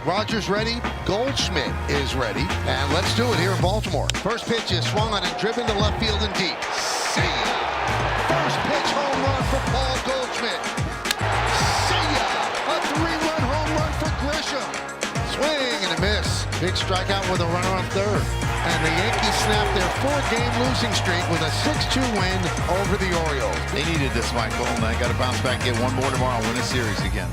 Rogers ready, Goldschmidt is ready, and let's do it here in Baltimore. First pitch is swung on and driven to left field and deep. See ya! First pitch home run for Paul Goldschmidt. See ya! A 3-run home run for Grisham. Swing and a miss. Big strikeout with a runner on third. And the Yankees snapped their 4-game losing streak with a 6-2 win over the Orioles. They needed this, Michael, and they got to bounce back, get one more tomorrow, win a series again.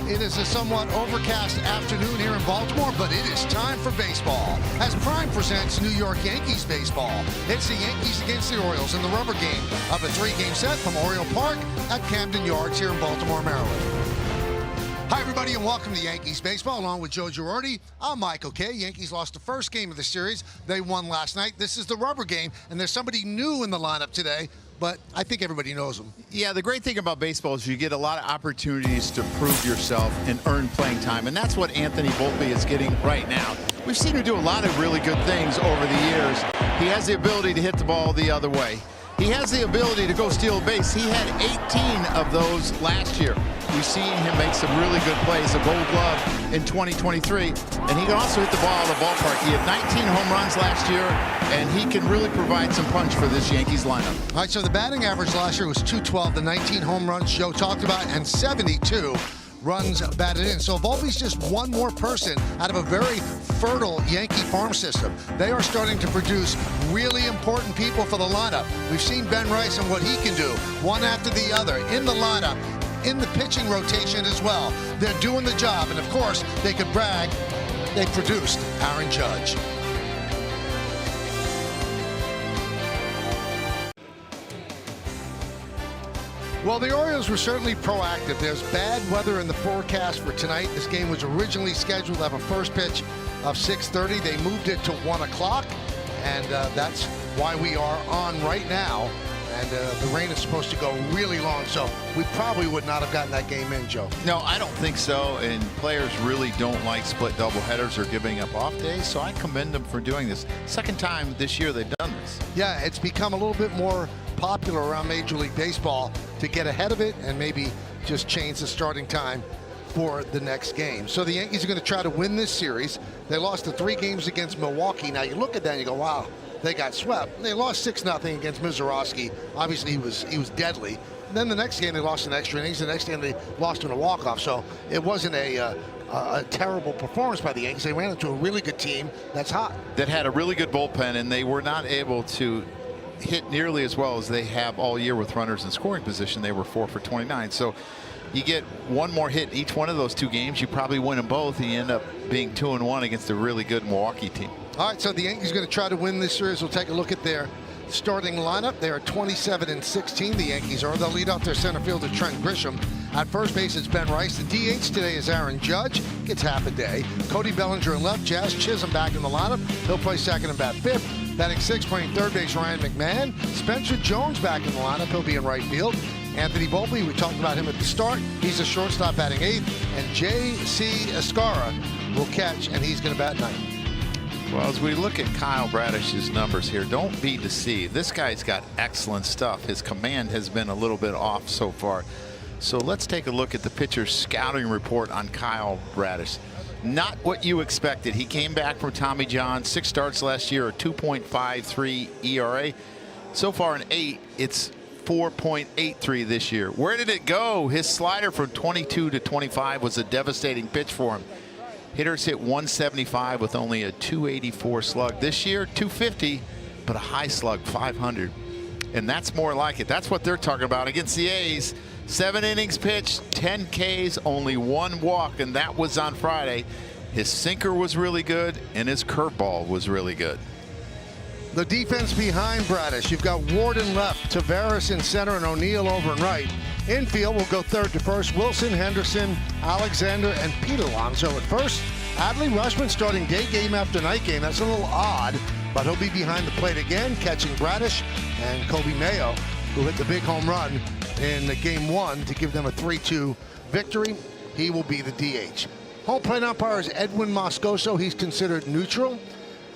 It is a somewhat overcast afternoon here in Baltimore, but it is time for baseball. As Prime presents New York Yankees baseball, it's the Yankees against the Orioles in the rubber game of a 3-game set from Oriole Park at Camden Yards here in Baltimore, Maryland. Hi, everybody, and welcome to Yankees baseball. Along with Joe Girardi, I'm Michael Kay. Yankees lost the first game of the series. They won last night. This is the rubber game, and there's somebody new in the lineup today, but I think everybody knows him. Yeah, the great thing about baseball is you get a lot of opportunities to prove yourself and earn playing time, and that's what Anthony Volpe is getting right now. We've seen him do a lot of really good things over the years. He has the ability to hit the ball the other way. He has the ability to go steal a base. He had 18 of those last year. We've seen him make some really good plays, a Gold Glove in 2023, and he can also hit the ball out of the ballpark. He had 19 home runs last year, and he can really provide some punch for this Yankees lineup. All right, so the batting average last year was .212, the 19 home runs Joe talked about, and 72 runs batted in. So Volpe's just one more person out of a very fertile Yankee farm system. They are starting to produce really important people for the lineup. We've seen Ben Rice and what he can do, one after the other, in the lineup, in the pitching rotation as well. They're doing the job, and of course, they could brag they produced Aaron Judge. Well, the Orioles were certainly proactive. There's bad weather in the forecast for tonight. This game was originally scheduled to have a first pitch of 6:30. They moved it to 1 o'clock, and that's why we are on right now. And the rain is supposed to go really long, so we probably would not have gotten that game in, Joe. No, I don't think so, and players really don't like split doubleheaders or giving up off days, so I commend them for doing this. Second time this year they've done this. Yeah, it's become a little bit more popular around Major League Baseball to get ahead of it and maybe just change the starting time for the next game. So the Yankees are going to try to win this series. They lost the 3 games against Milwaukee. Now you look at that and you go, wow, they got swept. They lost 6-0 against Mizorowski. Obviously he was deadly. And then the next game they lost in extra innings. The next game they lost in a walk-off. So it wasn't a terrible performance by the Yankees. They ran into a really good team that's hot. That had a really good bullpen, and they were not able to hit nearly as well as they have all year with runners in scoring position. They were 4 for 29. So you get one more hit each one of those 2 games, you probably win them both, and you end up being 2-1 against a really good Milwaukee team. All right, so the Yankees are going to try to win this series. We'll take a look at their starting lineup. They are 27-16. The Yankees are. They'll lead off their center fielder Trent Grisham. At first base, it's Ben Rice. The DH today is Aaron Judge. Gets half a day. Cody Bellinger in left. Jazz Chisholm back in the lineup. He'll play second and bat fifth. Batting sixth, playing third base, Ryan McMahon. Spencer Jones back in the lineup. He'll be in right field. Anthony Volpe, we talked about him at the start. He's a shortstop batting eighth. And J.C. Escara will catch, and he's going to bat ninth. Well, as we look at Kyle Bradish's numbers here, don't be deceived. This guy's got excellent stuff. His command has been a little bit off so far. So let's take a look at the pitcher's scouting report on Kyle Bradish. Not what you expected. He came back from Tommy John, 6 starts last year, a 2.53 ERA. So far in 8, it's 4.83 this year. Where did it go? His slider from 22 to 25 was a devastating pitch for him. Hitters hit 175 with only a 284 slug. This year, 250, but a high slug, 500. And that's more like it. That's what they're talking about against the A's. 7 innings pitched, 10 Ks, only 1 walk, and that was on Friday. His sinker was really good, and his curveball was really good. The defense behind Bradish. You've got Ward in left, Tavares in center, and O'Neill over in right. Infield will go third to first. Wilson, Henderson, Alexander, and Pete Alonso at first. Adley Rushman starting day game after night game. That's a little odd, but he'll be behind the plate again, catching Bradish and Kobe Mayo, who hit the big home run in the game 1 to give them a 3-2 victory. He will be the DH. Home plate umpire is Edwin Moscoso. He's considered neutral.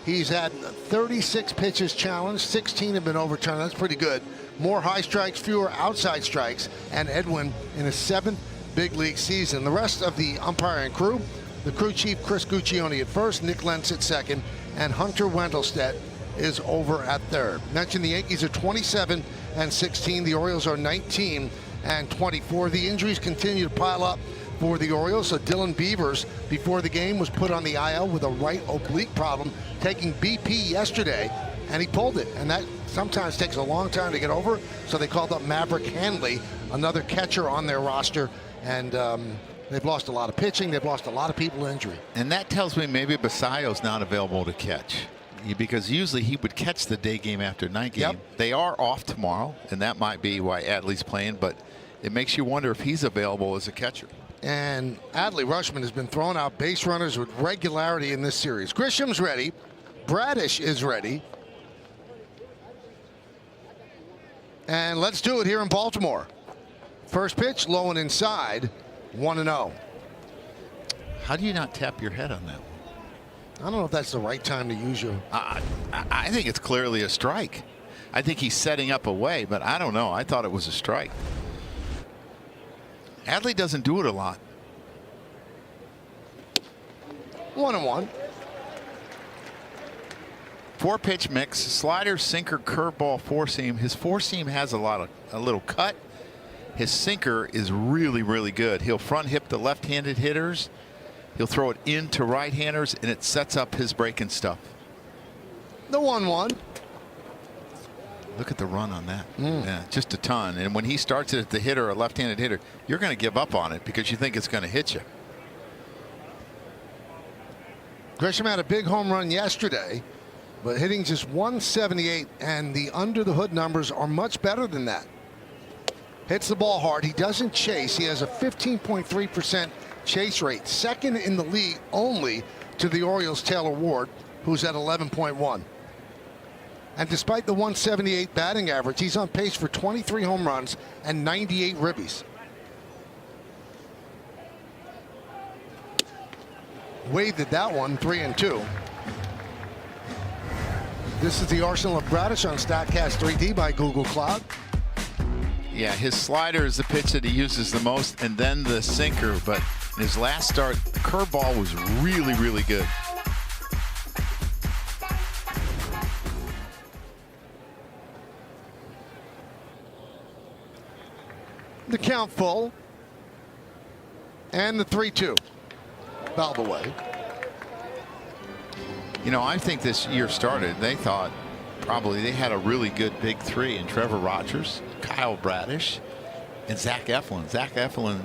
He's had 36 pitches challenged, 16 have been overturned. That's pretty good. More high strikes, fewer outside strikes, and Edwin in his 7th big league season. The rest of the umpiring crew, the crew chief Chris Guccione at first, Nick Lentz at second, and Hunter Wendelstedt is over at third. Mentioned the Yankees are 27-16. The Orioles are 19-24. The injuries continue to pile up for the Orioles. So Dylan Beavers, before the game, was put on the IL with a right oblique problem, taking BP yesterday, and he pulled it. And that sometimes takes a long time to get over. So they called up Maverick Hanley, another catcher on their roster. And they've lost a lot of pitching. They've lost a lot of people to injury. And that tells me maybe Basayo's not available to catch, because usually he would catch the day game after night game. Yep. They are off tomorrow, and that might be why Adley's playing, but it makes you wonder if he's available as a catcher. And Adley Rutschman has been throwing out base runners with regularity in this series. Grisham's ready. Bradish is ready. And let's do it here in Baltimore. First pitch, low and inside, 1-0. How do you not tap your head on that one? I don't know if that's the right time to use your... I think it's clearly a strike. I think he's setting up a way, but I don't know. I thought it was a strike. Adley doesn't do it a lot. 1-1. 4-pitch mix: slider, sinker, curveball, four-seam. His four-seam has a little cut. His sinker is really, really good. He'll front hip the left-handed hitters. He'll throw it into right-handers, and it sets up his breaking stuff. The 1-1. Look at the run on that. Yeah, just a ton. And when he starts it at the hitter, a left-handed hitter, you're going to give up on it because you think it's going to hit you. Grisham had a big home run yesterday, but hitting just 178, and the under-the-hood numbers are much better than that. Hits the ball hard. He doesn't chase. He has a 15.3% chase rate, second in the league only to the Orioles' Taylor Ward, who's at 11.1. And despite the 178 batting average, he's on pace for 23 home runs and 98 ribbies. Wade did that one, 3-2. This is the arsenal of Bradish on StatCast 3D by Google Cloud. Yeah, his slider is the pitch that he uses the most, and then the sinker. But in his last start, the curveball was really, really good. The count full. And the 3-2. Fouled away. You know, I think this year started, they thought probably they had a really good big three in Trevor Rogers, Kyle Bradish, and Zach Eflin. Zach Eflin,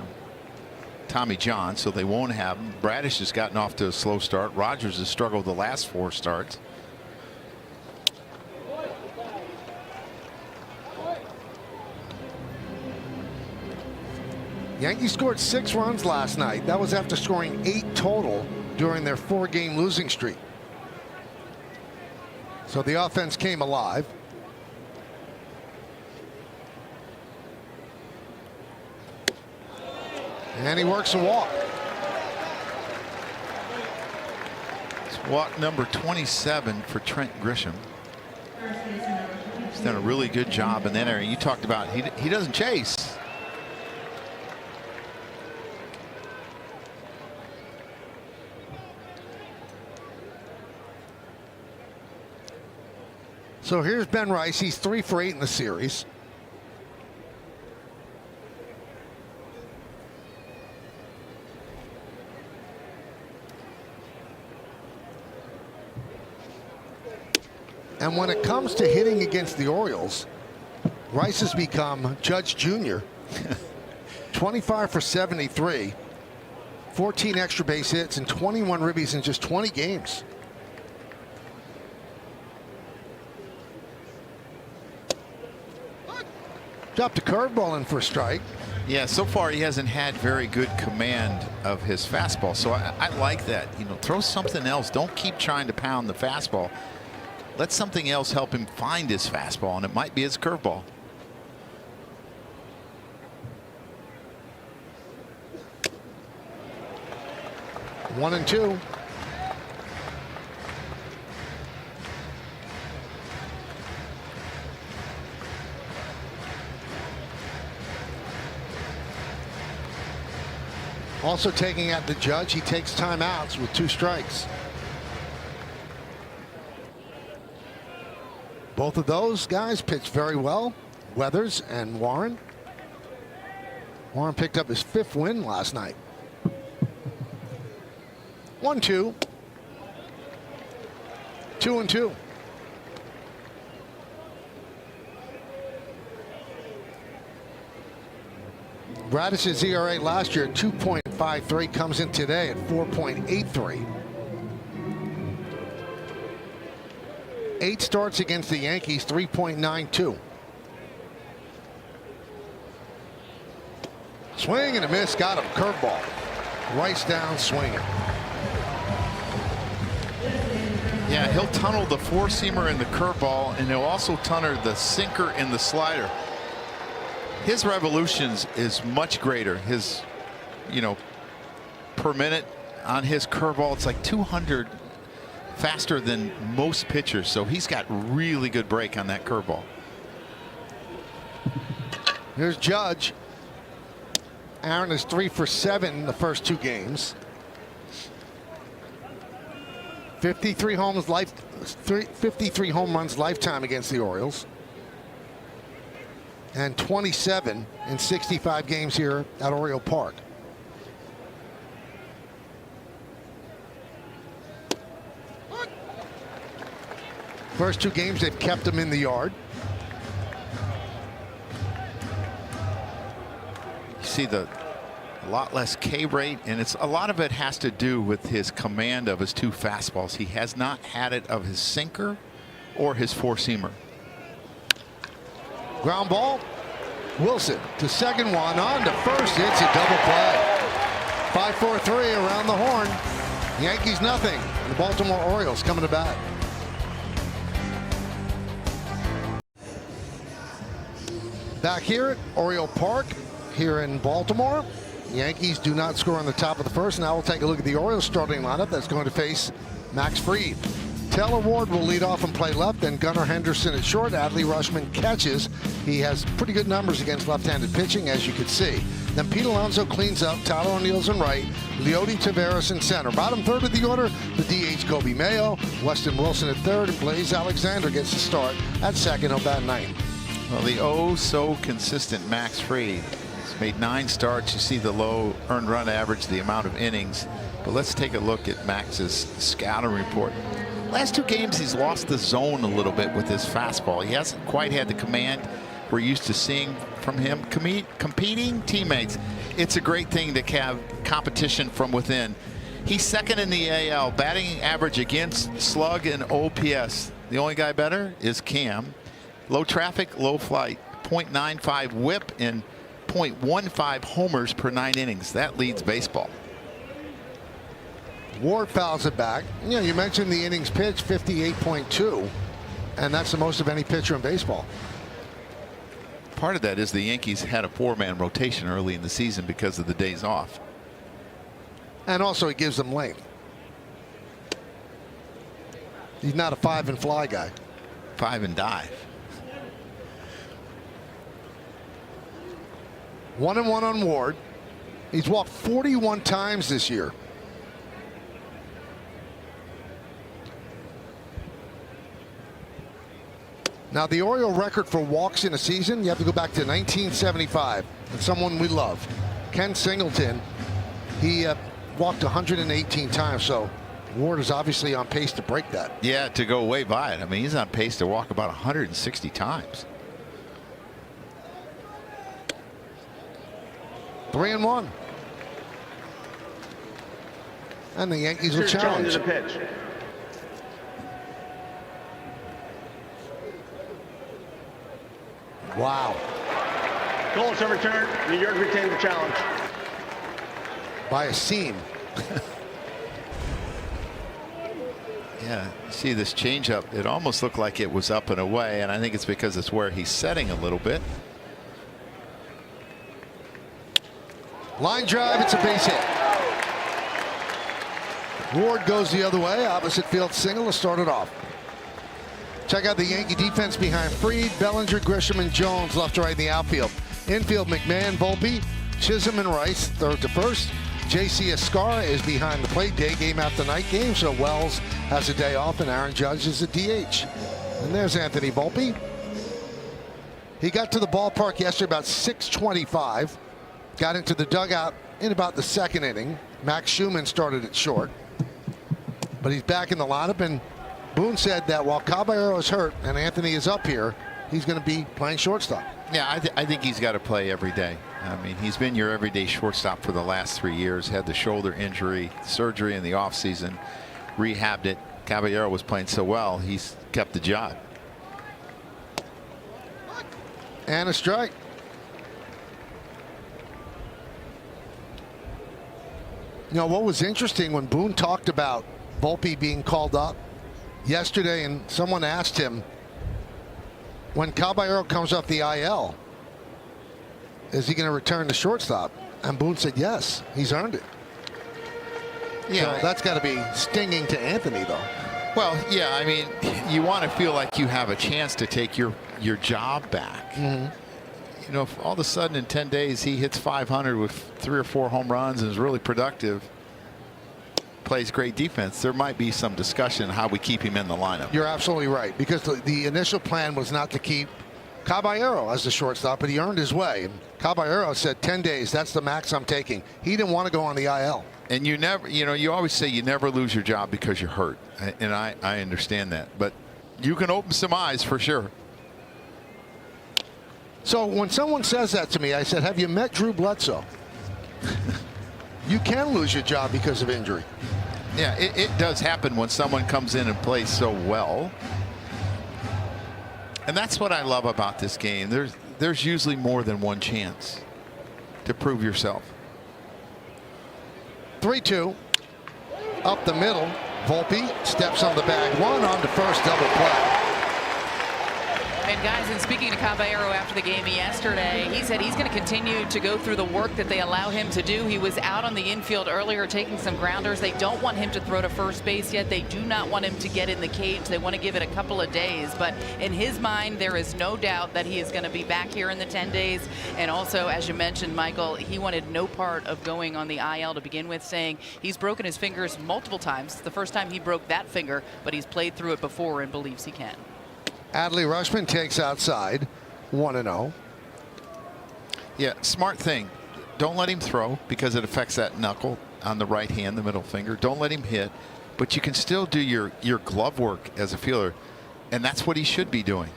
Tommy John, so they won't have him. Bradish has gotten off to a slow start. Rogers has struggled the last 4 starts. Yankees scored 6 runs last night. That was after scoring 8 total during their 4-game losing streak. So the offense came alive. And he works a walk. It's walk number 27 for Trent Grisham. He's done a really good job in that area. You talked about he doesn't chase. So here's Ben Rice. He's 3 for 8 in the series. And when it comes to hitting against the Orioles, Rice has become Judge Jr. 25 for 73, 14 extra base hits, and 21 ribbies in just 20 games. Dropped a curveball in for a strike. Yeah, so far he hasn't had very good command of his fastball. So I like that. You know, throw something else. Don't keep trying to pound the fastball. let something else help him find his fastball, and it might be his curveball. One and two. Also taking at the judge, he takes timeouts with 2 strikes. Both of those guys pitched very well, Weathers and Warren. Warren picked up his 5th win last night. 1-2. 2-2. Bradish's ERA last year at 2.53 comes in today at 4.83. 8 starts against the Yankees, 3.92. Swing and a miss, got him. Curveball. Rice down swinging. Yeah, he'll tunnel the 4-seamer and the curveball, and he'll also tunnel the sinker and the slider. His revolutions is much greater. His, per minute on his curveball, it's like 200 faster than most pitchers. So he's got really good break on that curveball. Here's Judge. Aaron is 3 for 7 in the first 2 games. 53 home runs lifetime against the Orioles. And 27 in 65 games here at Oriole Park. First 2 games, they've kept him in the yard. You see a lot less K rate, and a lot of it has to do with his command of his 2 fastballs. He has not had it of his sinker or his 4-seamer. Ground ball. Wilson to second, one on to first. It's a double play. 5-4-3 around the horn. Yankees nothing. The Baltimore Orioles coming to bat. Back here at Oriole Park here in Baltimore. Yankees do not score on the top of the first. Now we'll take a look at the Orioles starting lineup that's going to face Max Fried. Taylor Ward will lead off and play left, then Gunnar Henderson at short. Adley Rutschman catches. He has pretty good numbers against left-handed pitching, as you can see. Then Pete Alonso cleans up. Tyler O'Neill's in right. Leody Taveras in center. Bottom third of the order, the DH Kobe Mayo. Weston Wilson at third, and Blaze Alexander gets the start at second. He'll bat 9th. Well, the so-consistent Max Fried. He's made 9 starts. You see the low earned run average, the amount of innings. But let's take a look at Max's scouting report. Last 2 games, he's lost the zone a little bit with his fastball. He hasn't quite had the command we're used to seeing from him. Competing teammates, it's a great thing to have competition from within. He's second in the AL, batting average against slug and OPS. The only guy better is Cam. Low traffic, low flight, .95 whip and .15 homers per 9 innings. That leads baseball. Ward fouls it back. You mentioned the innings pitch, 58.2, and that's the most of any pitcher in baseball. Part of that is the Yankees had a 4-man rotation early in the season because of the days off. And also it gives them length. He's not a 5 and fly guy. 5 and dive. 1-1 on Ward. He's walked 41 times this year. Now, the Oriole record for walks in a season, you have to go back to 1975. And someone we love, Ken Singleton, he walked 118 times. So Ward is obviously on pace to break that. Yeah, to go way by it. I mean, he's on pace to walk about 160 times. 3-1. And the Yankees will challenge. The pitch. Wow. Goals have returned. New York retained the challenge. By a seam. Yeah, see this changeup, it almost looked like it was up and away, and I think it's because it's where he's setting a little bit. Line drive, it's a base hit. Ward goes the other way, opposite field single to start it off. Check out the Yankee defense behind Fried, Bellinger, Grisham, and Jones left to right in the outfield. Infield, McMahon, Volpe, Chisholm, and Rice third to first. J.C. Escarra is behind the plate, day game after night game, so Wells has a day off and Aaron Judge is a DH. And there's Anthony Volpe. He got to the ballpark yesterday about 6:25. Got into the dugout in about the second inning. Max Schumann started at short. But he's back in the lineup, and Boone said that while Caballero is hurt and Anthony is up here, he's going to be playing shortstop. Yeah, I think he's got to play every day. I mean, he's been your everyday shortstop for the last 3 years. Had the shoulder injury, surgery in the offseason, rehabbed it. Caballero was playing so well, he's kept the job. And a strike. You know what was interesting when Boone talked about Volpe being called up yesterday, and someone asked him, when Caballero comes off the IL, is he going to return to shortstop? And Boone said yes, he's earned it. Yeah, so that's got to be stinging to Anthony, though. Well, yeah, I mean, you want to feel like you have a chance to take your job back. You know, if all of a sudden in 10 days he hits 500 with 3 or 4 home runs and is really productive, plays great defense, there might be some discussion how we keep him in the lineup. You're absolutely right, because the initial plan was not to keep Caballero as the shortstop, but he earned his way. And Caballero said 10 days, that's the max I'm taking. He didn't want to go on the IL. And you never, you know, you always say you never lose your job because you're hurt. And I understand that. But you can open some eyes for sure. So when someone says that to me, I said, have you met Drew Bledsoe? You can lose your job because of injury. Yeah, it does happen when someone comes in and plays so well. And that's what I love about this game. There's usually more than one chance to prove yourself. 3-2 up the middle. Volpe steps on the bag. One on to first, double play. And guys, and speaking to Caballero after the game yesterday, he said he's going to continue to go through the work that they allow him to do. He was out on the infield earlier taking some grounders. They don't want him to throw to first base yet. They do not want him to get in the cage. They want to give it a couple of days. But in his mind, there is no doubt that he is going to be back here in the 10 days. And also, as you mentioned, Michael, he wanted no part of going on the IL to begin with, saying he's broken his fingers multiple times. It's the first time he broke that finger, but he's played through it before and believes he can. Adley Rutschman takes outside, 1-0. Yeah, smart thing. Don't let him throw because it affects that knuckle on the right hand, the middle finger. Don't let him hit, but you can still do your glove work as a fielder, and that's what he should be doing.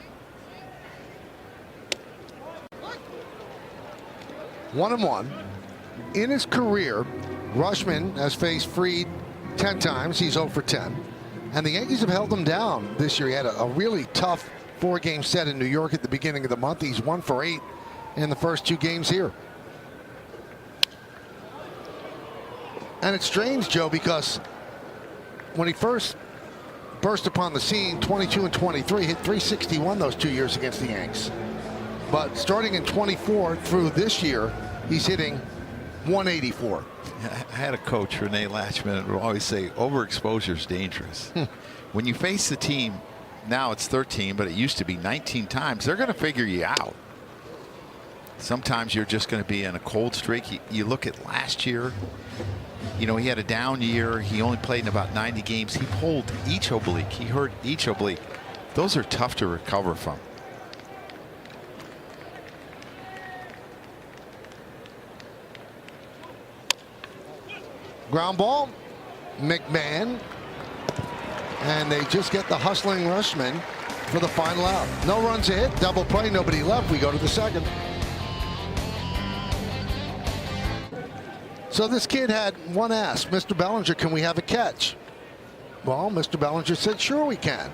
1-1. In his career, Rutschman has faced Fried 10 times. He's 0 for 10. And the Yankees have held him down this year. He had a really tough 4-game set in New York at the beginning of the month. He's 1 for 8 in the first 2 games here. And it's strange, Joe, because when he first burst upon the scene, 22 and 23, hit 361 those 2 years against the Yanks. But starting in 24 through this year, he's hitting 184. I had a coach, Renee Latchman, who would always say overexposure is dangerous. When you face the team, now it's 13, but it used to be 19 times, they're going to figure you out. Sometimes you're just going to be in a cold streak. You look at last year, you know, he had a down year. He only played in about 90 games. He pulled each oblique. He hurt each oblique. Those are tough to recover from. Ground ball, McMahon, and they just get the hustling Rutschman for the final out. No runs a hit, double play, nobody left. We go to the second. So this kid had one ask, Mr. Bellinger, can we have a catch? Well, Mr. Bellinger said, sure we can.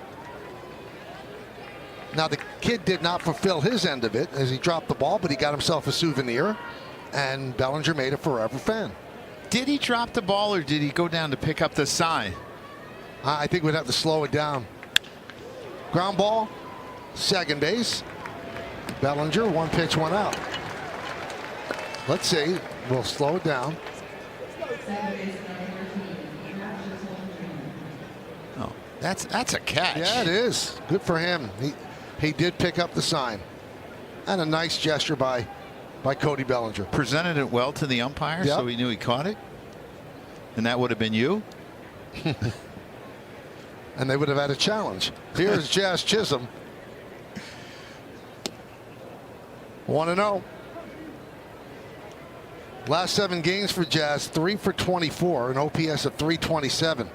Now the kid did not fulfill his end of it as he dropped the ball, but he got himself a souvenir, and Bellinger made a forever fan. Did he drop the ball or did he go down to pick up the sign? I think we'd have to slow it down. Ground ball, second base. Bellinger, 1 pitch, 1 out. Let's see. We'll slow it down. Oh, that's a catch. Yeah, it is. Good for him. He did pick up the sign. And a nice gesture by Cody Bellinger. Presented it well to the umpire, Yep. so he knew he caught it. And that would have been you. And they would have had a challenge. Here's Jazz Chisholm. 1-0. Last 7 games for Jazz, 3 for 24, an OPS of 327.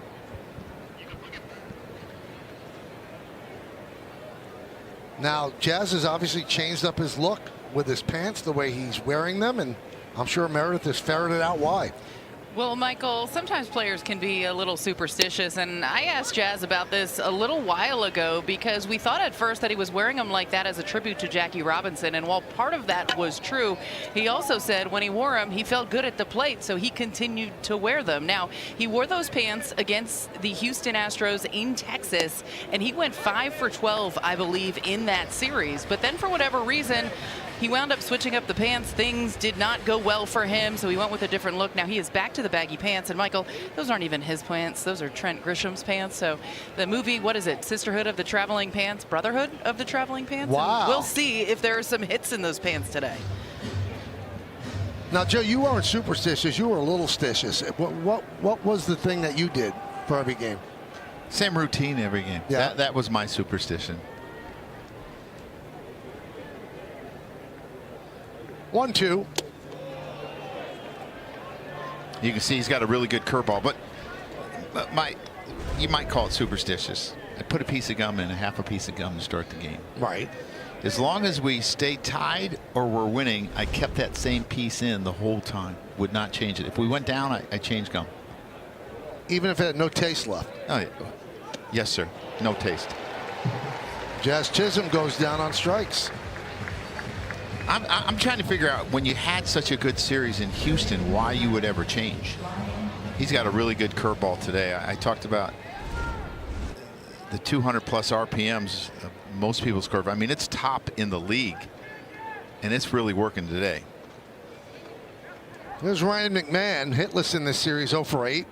Now, Jazz has obviously changed up his look with his pants, the way he's wearing them, and I'm sure Meredith has ferreted out why. Well, Michael, sometimes players can be a little superstitious, and I asked Jazz about this a little while ago because we thought at first that he was wearing them like that as a tribute to Jackie Robinson, and while part of that was true, he also said when he wore them, he felt good at the plate, so he continued to wear them. Now, he wore those pants against the Houston Astros in Texas, and he went 5 for 12, I believe, in that series. But then for whatever reason, he wound up switching up the pants. Things did not go well for him, so he went with a different look. Now he is back to the baggy pants. And Michael, those aren't even his pants. Those are Trent Grisham's pants. So the movie, what is it? Sisterhood of the Traveling Pants? Brotherhood of the Traveling Pants? Wow. And we'll see if there are some hits in those pants today. Now, Joe, you weren't superstitious. You were a little stitious. What was the thing that you did for every game? Same routine every game. Yeah. That was my superstition. 1-2. You can see he's got a really good curveball, but you might call it superstitious. I put a piece of gum in, a half a piece of gum to start the game. Right. As long as we stay tied or we're winning, I kept that same piece in the whole time. Would not change it. If we went down, I changed gum. Even if it had no taste left. Oh, yeah. Yes, sir. No taste. Jazz Chisholm goes down on strikes. I'm trying to figure out, when you had such a good series in Houston, why you would ever change. He's got a really good curveball today. I talked about the 200 plus RPMs of most people's curve. I mean, it's top in the league, and it's really working today. There's Ryan McMahon, hitless in this series, 0 for 8.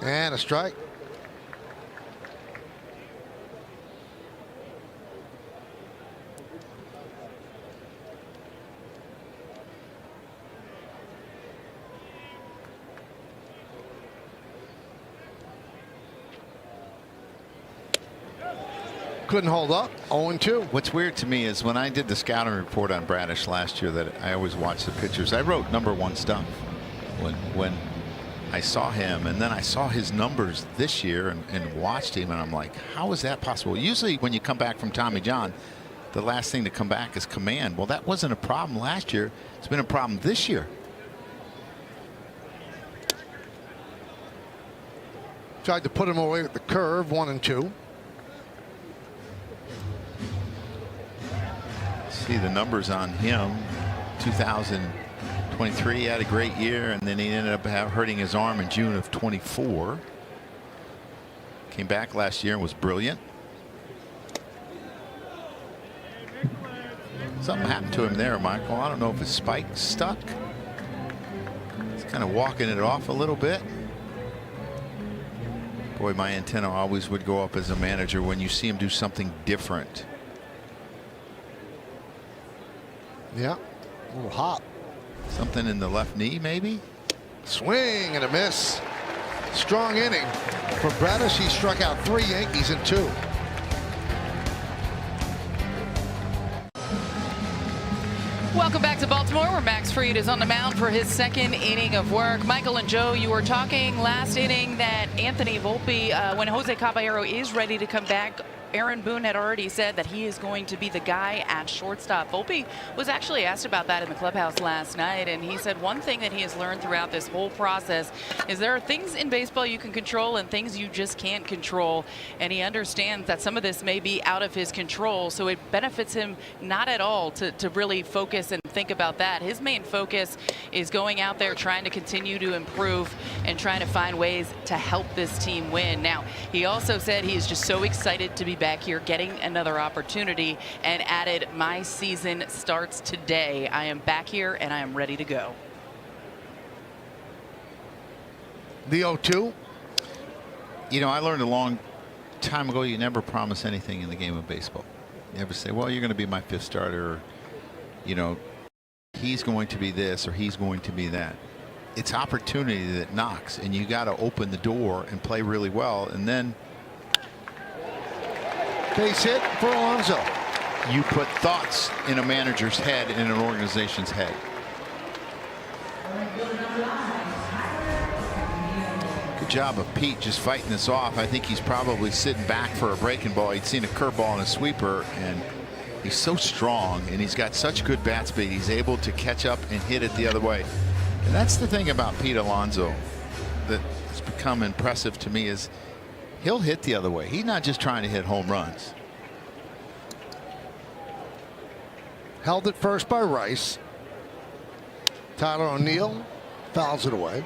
And a strike. Couldn't hold up. 0-2. What's weird to me is when I did the scouting report on Bradish last year, that I always watch the pictures. I wrote #1 stuff when I saw him, and then I saw his numbers this year and watched him, and I'm like, how is that possible? Usually when you come back from Tommy John, the last thing to come back is command. Well, that wasn't a problem last year. It's been a problem this year. Tried to put him away with the curve. 1-2. See the numbers on him. 2023, he had a great year, and then he ended up hurting his arm in June of 24. Came back last year and was brilliant. Something happened to him there, Michael. I don't know if his spike stuck. He's kind of walking it off a little bit. Boy, my antenna always would go up as a manager when you see him do something different. Yeah. A little hop. Something in the left knee, maybe? Swing and a miss. Strong inning for Bradish. He struck out 3 Yankees in 2. Welcome back to Baltimore, where Max Fried is on the mound for his 2nd inning of work. Michael and Joe, you were talking last inning that Anthony Volpe, when Jose Caballero is ready to come back, Aaron Boone had already said that he is going to be the guy at shortstop. Volpe was actually asked about that in the clubhouse last night, and he said one thing that he has learned throughout this whole process is there are things in baseball you can control and things you just can't control, and he understands that some of this may be out of his control, so it benefits him not at all to really focus and think about that. His main focus is going out there trying to continue to improve and trying to find ways to help this team win. Now, he also said he is just so excited to be back here getting another opportunity, and added, "My season starts today. I am back here and I am ready to go." The 0-2. You know, I learned a long time ago, you never promise anything in the game of baseball. You never say, well, you're going to be my 5th starter, or, you know, he's going to be this or he's going to be that. It's opportunity that knocks, and you got to open the door and play really well, and then Base hit for Alonso. you put thoughts in a manager's head and an organization's head. Good job of Pete just fighting this off. I think he's probably sitting back for a breaking ball. He'd seen a curveball and a sweeper, and he's so strong and he's got such good bat speed. He's able to catch up and hit it the other way. And that's the thing about Pete Alonso that has become impressive to me, is he'll hit the other way. He's not just trying to hit home runs. Held at first by Rice. Tyler O'Neill fouls it away.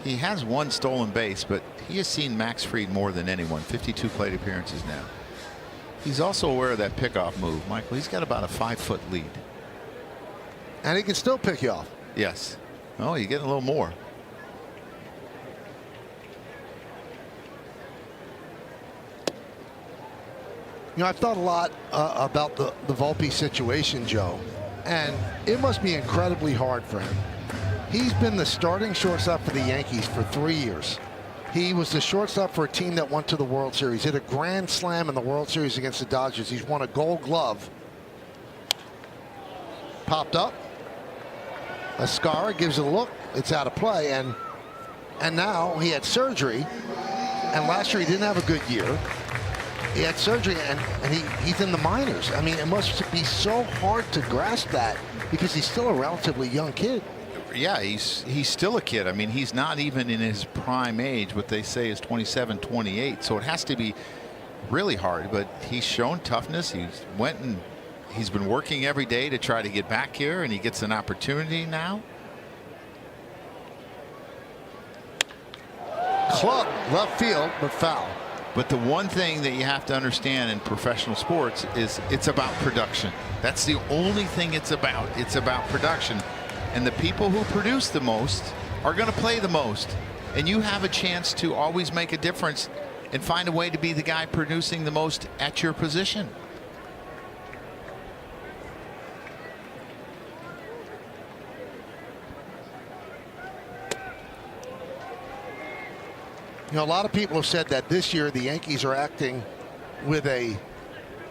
He has one stolen base, but he has seen Max Fried more than anyone. 52 plate appearances now. He's also aware of that pickoff move, Michael. He's got about a 5-foot lead. And he can still pick you off. Yes. Oh, you get a little more. You know, I've thought a lot about the Volpe situation, Joe, and it must be incredibly hard for him. He's been the starting shortstop for the Yankees for 3 years. He was the shortstop for a team that went to the World Series, hit a grand slam in the World Series against the Dodgers. He's won a Gold Glove. Popped up. Ascara gives it a look. It's out of play, and now he had surgery, and last year he didn't have a good year. He had surgery, and he's in the minors. I mean, it must be so hard to grasp that, because he's still a relatively young kid. Yeah, he's still a kid. I mean, he's not even in his prime age. What they say is 27, 28. So it has to be really hard. But he's shown toughness. He's been working every day to try to get back here, and he gets an opportunity now. Club left field, but foul. But the one thing that you have to understand in professional sports is it's about production. That's the only thing it's about. It's about production. And the people who produce the most are going to play the most. And you have a chance to always make a difference and find a way to be the guy producing the most at your position. You know, a lot of people have said that this year the Yankees are acting with a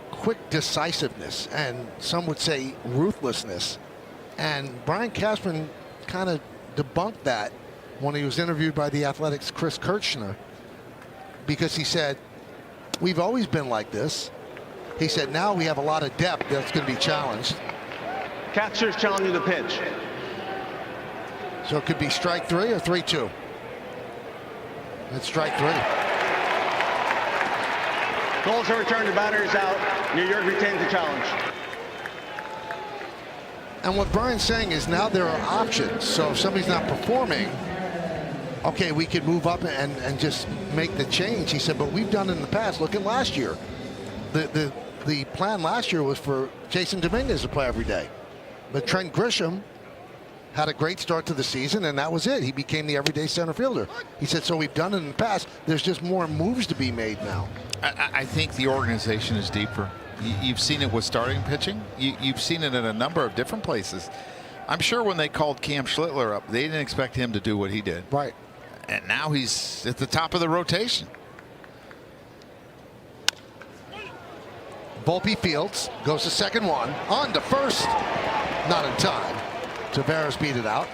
quick decisiveness, and some would say ruthlessness. And Brian Cashman kind of debunked that when he was interviewed by the Athletics' Chris Kirchner, because he said, we've always been like this. He said, now we have a lot of depth that's going to be challenged. Catcher's challenging the pitch. So it could be strike 3 or 3-2. That's strike 3. Goals are returned, the batter is out. New York retains the challenge. And what Brian's saying is now there are options. So if somebody's not performing, okay, we could move up and just make the change. He said, but we've done it in the past. Look at last year. The plan last year was for Jason Dominguez to play every day. But Trent Grisham had a great start to the season, and that was it. He became the everyday center fielder. He said, so we've done it in the past. There's just more moves to be made now. I think the organization is deeper. You've seen it with starting pitching. You've seen it in a number of different places. I'm sure when they called Cam Schlittler up, they didn't expect him to do what he did. Right. And now he's at the top of the rotation. Volpe fields, goes to second one, on to first. Not in time. Tavares beat it out.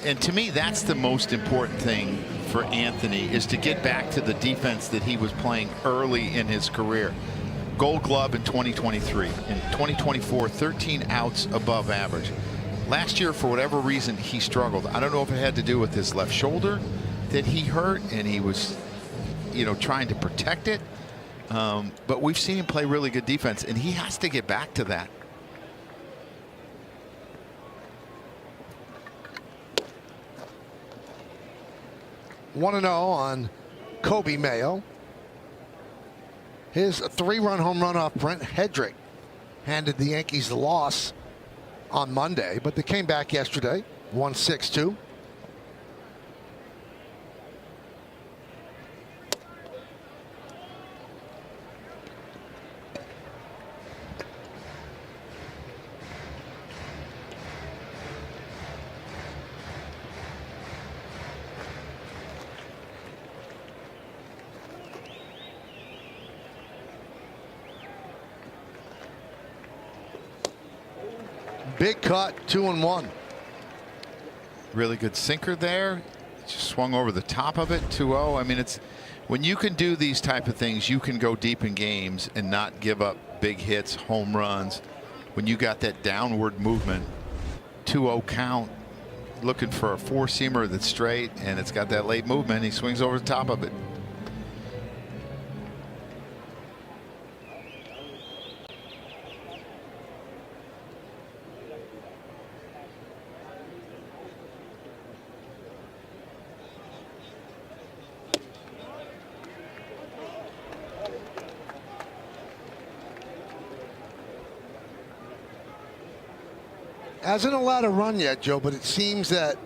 And to me, that's the most important thing for Anthony, is to get back to the defense that he was playing early in his career. Gold Glove in 2023. In 2024, 13 outs above average. Last year, for whatever reason, he struggled. I don't know if it had to do with his left shoulder that he hurt, and he was, you know, trying to protect it. But we've seen him play really good defense, and he has to get back to that. One and 0 on Kobe Mayo. His 3-run home run off Brent Hedrick handed the Yankees the loss on Monday, but they came back yesterday, won 6-2. Big cut, 2-1. Really good sinker there. Just swung over the top of it, 2-0. I mean, it's when you can do these type of things, you can go deep in games and not give up big hits, home runs. When you got that downward movement, 2-0 count, looking for a four-seamer that's straight, and it's got that late movement. He swings over the top of it. Hasn't allowed a run yet, Joe, but it seems that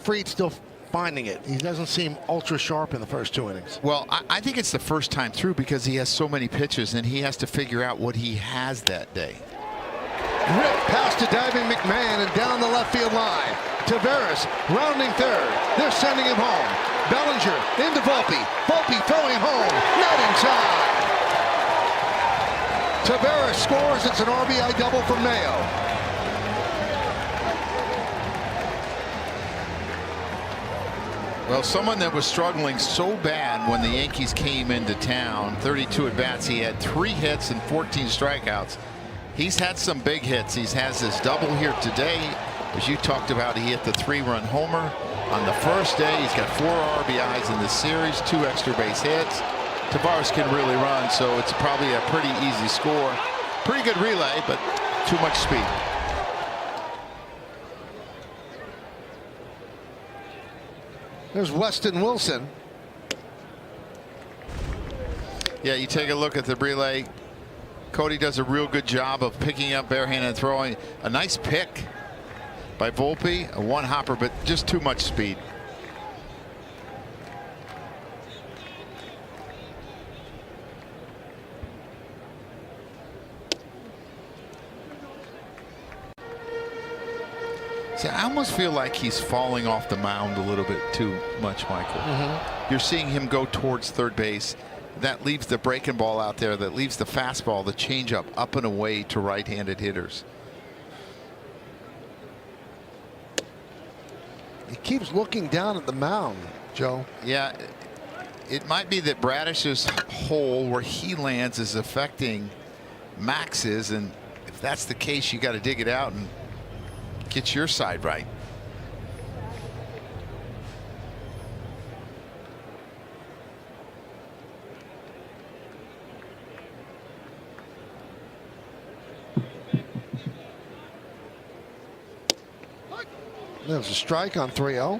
Fried's still finding it. He doesn't seem ultra sharp in the first 2 innings. Well, I think it's the first time through because he has so many pitches and he has to figure out what he has that day. Rip past to diving McMahon and down the left field line. Taveras rounding third. They're sending him home. Bellinger into Volpe. Volpe throwing home. Not in time. Taveras scores. It's an RBI double for Mayo. Well, someone that was struggling so bad when the Yankees came into town, 32 at-bats, he had 3 hits and 14 strikeouts. He's had some big hits. He has this double here today. As you talked about, he hit the 3-run homer on the first day. He's got 4 RBIs in the series, 2 extra base hits. Taveras can really run, so it's probably a pretty easy score. Pretty good relay, but too much speed. There's Weston Wilson. Yeah, you take a look at the relay. Cody does a real good job of picking up barehand and throwing. A nice pick by Volpe, a one-hopper, but just too much speed. See, I almost feel like he's falling off the mound a little bit too much, Michael. You're seeing him go towards third base. That leaves the breaking ball out there. That leaves the fastball, the changeup, up and away to right-handed hitters. He keeps looking down at the mound, Joe. Yeah, it might be that Bradish's hole where he lands is affecting Max's, and if that's the case, you got to dig it out and get your side right. There's a strike on 3-0.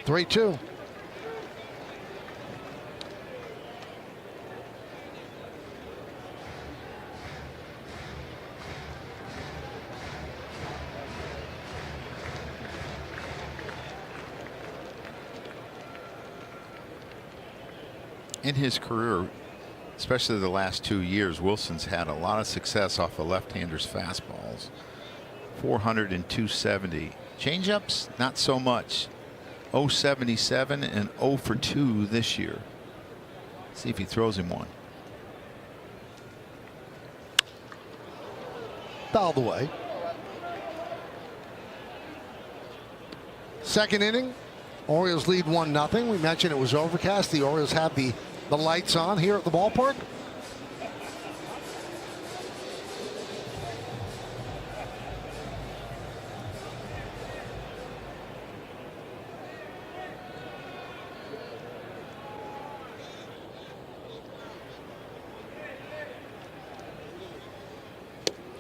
Three-two. In his career, especially the last 2 years, Wilson's had a lot of success off of left-handers' fastballs. 400 and 270. Changeups, not so much. 077 and 0 for 2 this year. See if he throws him one. Fouled away. Second inning. Orioles lead 1-0. We mentioned it was overcast. The Orioles have the lights on here at the ballpark.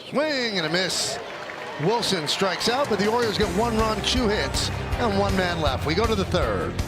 Swing and a miss. Wilson strikes out, but the Orioles get 1 run, 2 hits, and 1 man left. We go to the 3rd.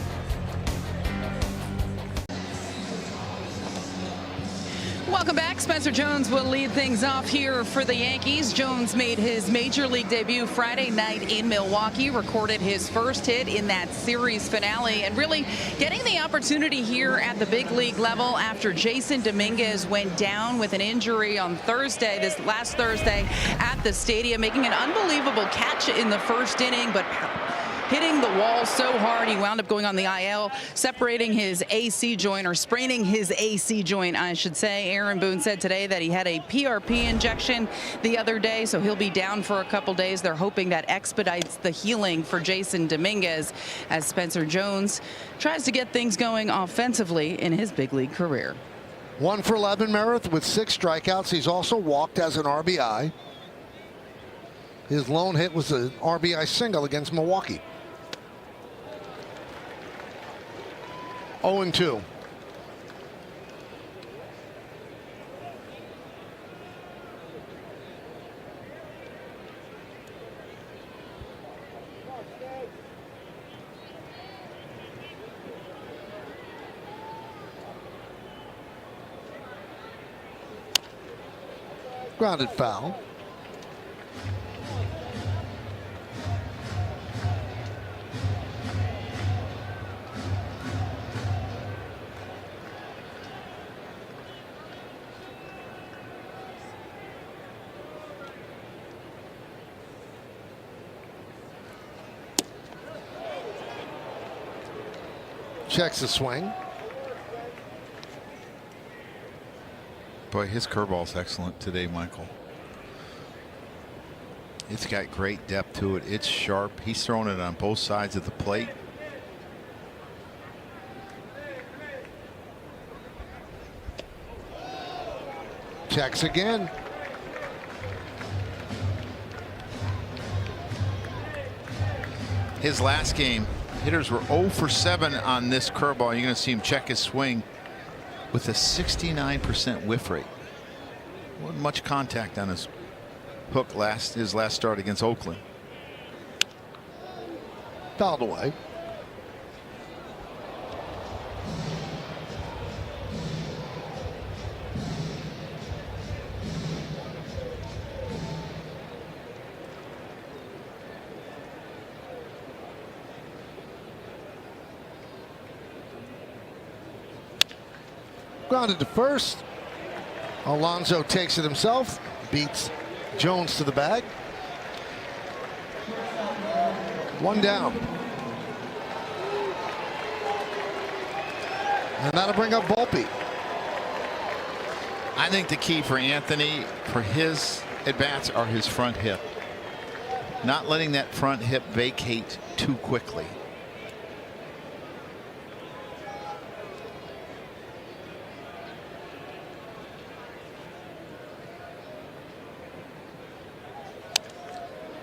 Welcome back. Spencer Jones will lead things off here for the Yankees. Jones made his major league debut Friday night in Milwaukee, recorded his first hit in that series finale, and really getting the opportunity here at the big league level after Jason Dominguez went down with an injury on Thursday, this last Thursday at the stadium, making an unbelievable catch in the first inning, but hitting the wall so hard he wound up going on the IL, separating his AC joint, or spraining his AC joint, I should say. Aaron Boone said today that he had a PRP injection the other day, so he'll be down for a couple days. They're hoping that expedites the healing for Jason Dominguez as Spencer Jones tries to get things going offensively in his big league career. 1 for 11, Meredith, with 6 strikeouts. He's also walked as an RBI. His lone hit was an RBI single against Milwaukee. 0-2. Grounded foul. Checks the swing. Boy, his curveball's excellent today, Michael. It's got great depth to it. It's sharp. He's throwing it on both sides of the plate. Checks again. His last game, hitters were 0 for 7 on this curveball. You're going to see him check his swing with a 69% whiff rate. Wasn't much contact on his hook his last start against Oakland. Fouled away. Grounded to first. Alonso takes it himself, beats Jones to the bag. 1 down. And that'll bring up Volpe. I think the key for Anthony for his at-bats are his front hip. Not letting that front hip vacate too quickly.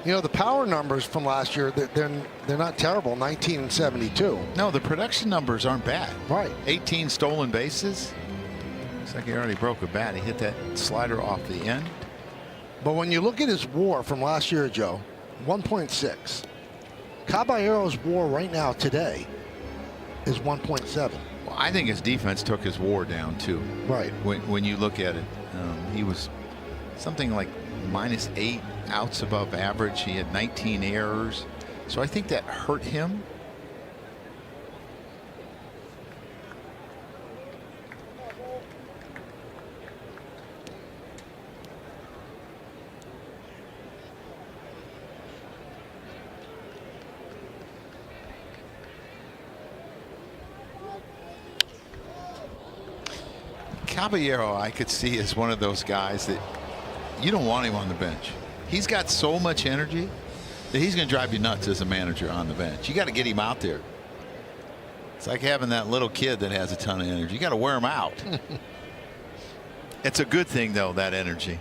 You know, the power numbers from last year, they're not terrible. 19 and 72. No, the production numbers aren't bad. Right. 18 stolen bases. Looks like he already broke a bat. He hit that slider off the end. But when you look at his WAR from last year, Joe, 1.6. Caballero's WAR right now today is 1.7. Well, I think his defense took his WAR down too. Right. When you look at it, he was something like -8 outs above average. He had 19 errors, so I think that hurt him. Caballero, I could see as one of those guys that you don't want him on the bench. He's got so much energy that he's going to drive you nuts as a manager on the bench. You got to get him out there. It's like having that little kid that has a ton of energy. You got to wear them out. It's a good thing, though, that energy.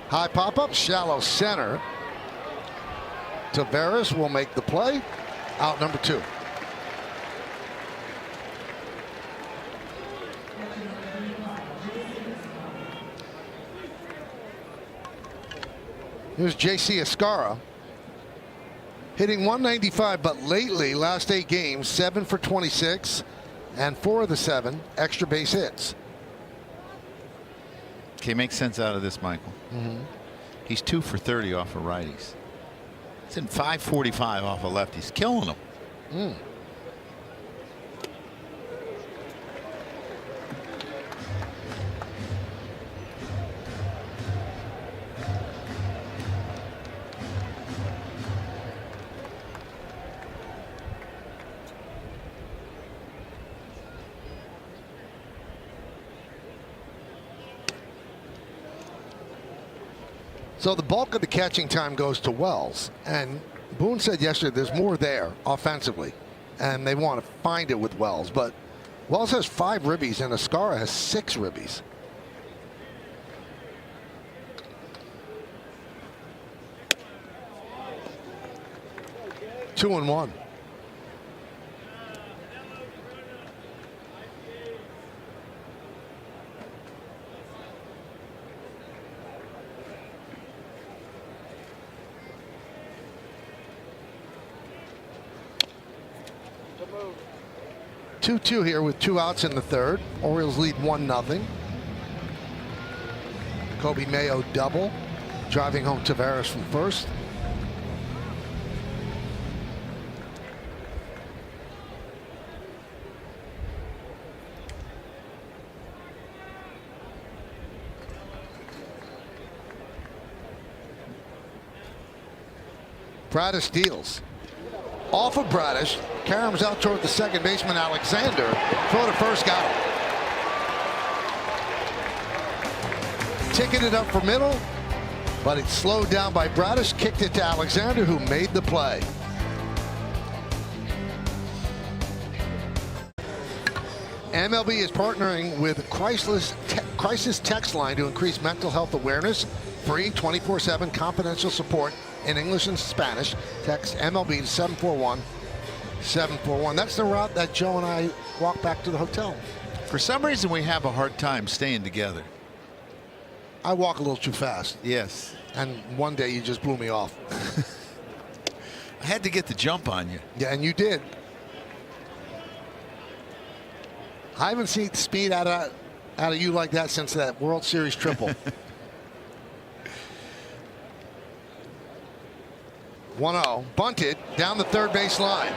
High pop-up, shallow center. Tavares will make the play. Out number 2. Here's J.C. Escara. Hitting 195, but lately, last 8 games, 7 for 26, and 4 of the 7 extra base hits. Okay, make sense out of this, Michael. He's 2 for 30 off of righties. He's in 545 off of lefties, killing them. 'So the bulk of the catching time goes to Wells, and Boone said yesterday there's more there offensively, and they want to find it with Wells. But Wells has 5 ribbies, and Escara has 6 ribbies. Two and 1. move. 2-2 here with 2 outs in the third. Orioles lead 1-0. Kobe Mayo double, driving home Tavares from first. Bradish deals. Off of Bradish, caroms out toward the second baseman Alexander. Throw to first, got him. Ticketed up for middle, but it's slowed down by Bradish. Kicked it to Alexander, who made the play. MLB is partnering with Crisis Text Line to increase mental health awareness. Free 24/7 confidential support in English and Spanish. Text MLB to 741-741. That's the route that Joe and I walk back to the hotel. For some reason, we have a hard time staying together. I walk a little too fast. Yes. And one day you just blew me off. I had to get the jump on you. Yeah, and you did. I haven't seen speed out of you like that since that World Series triple. 1-0, bunted down the third base line.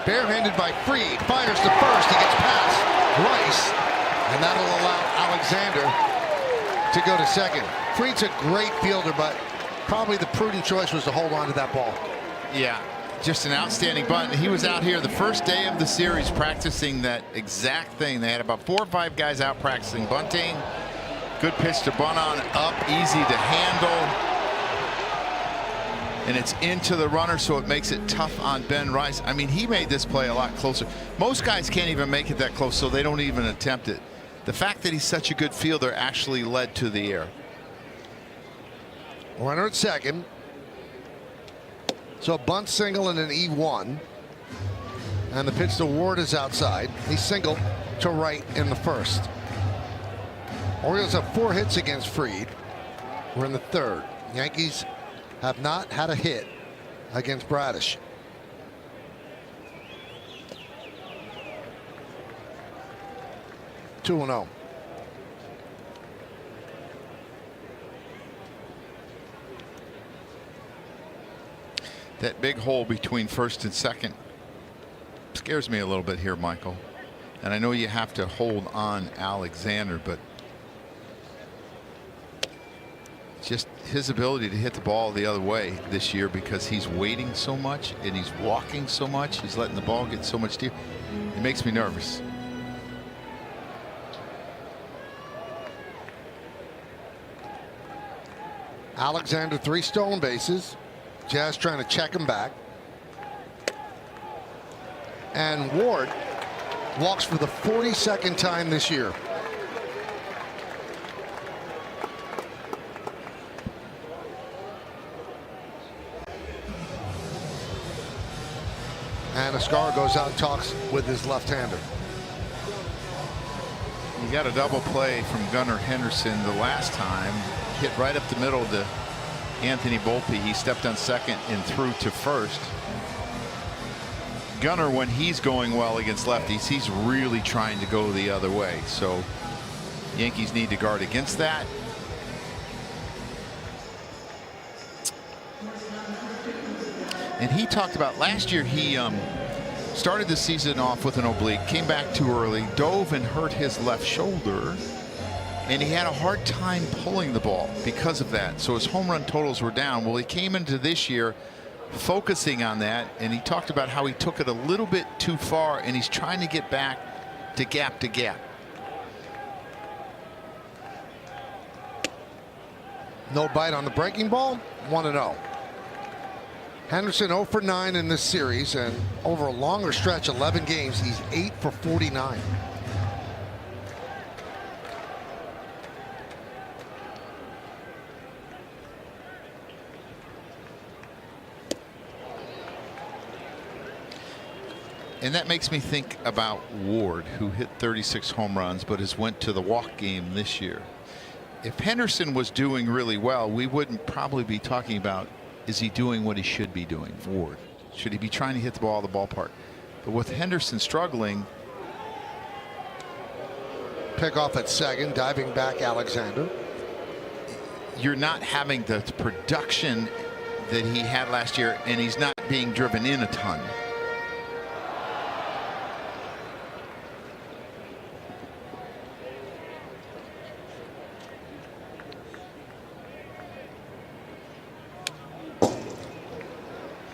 Barehanded by Fried, fires to first. He gets past Rice, and that'll allow Alexander to go to second. Fried's a great fielder, but probably the prudent choice was to hold on to that ball. Yeah, just an outstanding bunt. He was out here the first day of the series practicing that exact thing. They had about 4 or 5 guys out practicing bunting. Good pitch to bunt on, up, easy to handle. And it's into the runner, so it makes it tough on Ben Rice. I mean, he made this play a lot closer. Most guys can't even make it that close, so they don't even attempt it. The fact that he's such a good fielder actually led to the error. Runner at second. So a bunt, single, and an E1. And the pitch to Ward is outside. He singled to right in the first. Orioles have 4 hits against Fried. We're in the third. Yankees have not had a hit against Bradish. Two 2-0. That big hole between first and second scares me a little bit here, Michael. And I know you have to hold on Alexander, but just his ability to hit the ball the other way this year, because he's waiting so much and he's walking so much, he's letting the ball get so much deep. It makes me nervous. Alexander 3 stolen bases. Jazz trying to check him back. And Ward walks for the 42nd time this year. And Ascar goes out and talks with his left-hander. You got a double play from Gunnar Henderson the last time. Hit right up the middle to Anthony Volpe. He stepped on second and threw to first. Gunnar, when he's going well against lefties, he's really trying to go the other way. So Yankees need to guard against that. And he talked about last year, he started the season off with an oblique, came back too early, dove and hurt his left shoulder, and he had a hard time pulling the ball because of that. So his home run totals were down. Well, he came into this year focusing on that, and he talked about how he took it a little bit too far, and he's trying to get back to gap to gap. No bite on the breaking ball, 1-0. Henderson 0 for 9 in this series, and over a longer stretch, 11 games, he's 8 for 49. And that makes me think about Ward, who hit 36 home runs but has went to the walk game this year. If Henderson was doing really well, we wouldn't probably be talking about, is he doing what he should be doing? Ward, should he be trying to hit the ball out of the ballpark? But with Henderson struggling, pick off at second, diving back Alexander. You're not having the production that he had last year, and he's not being driven in a ton.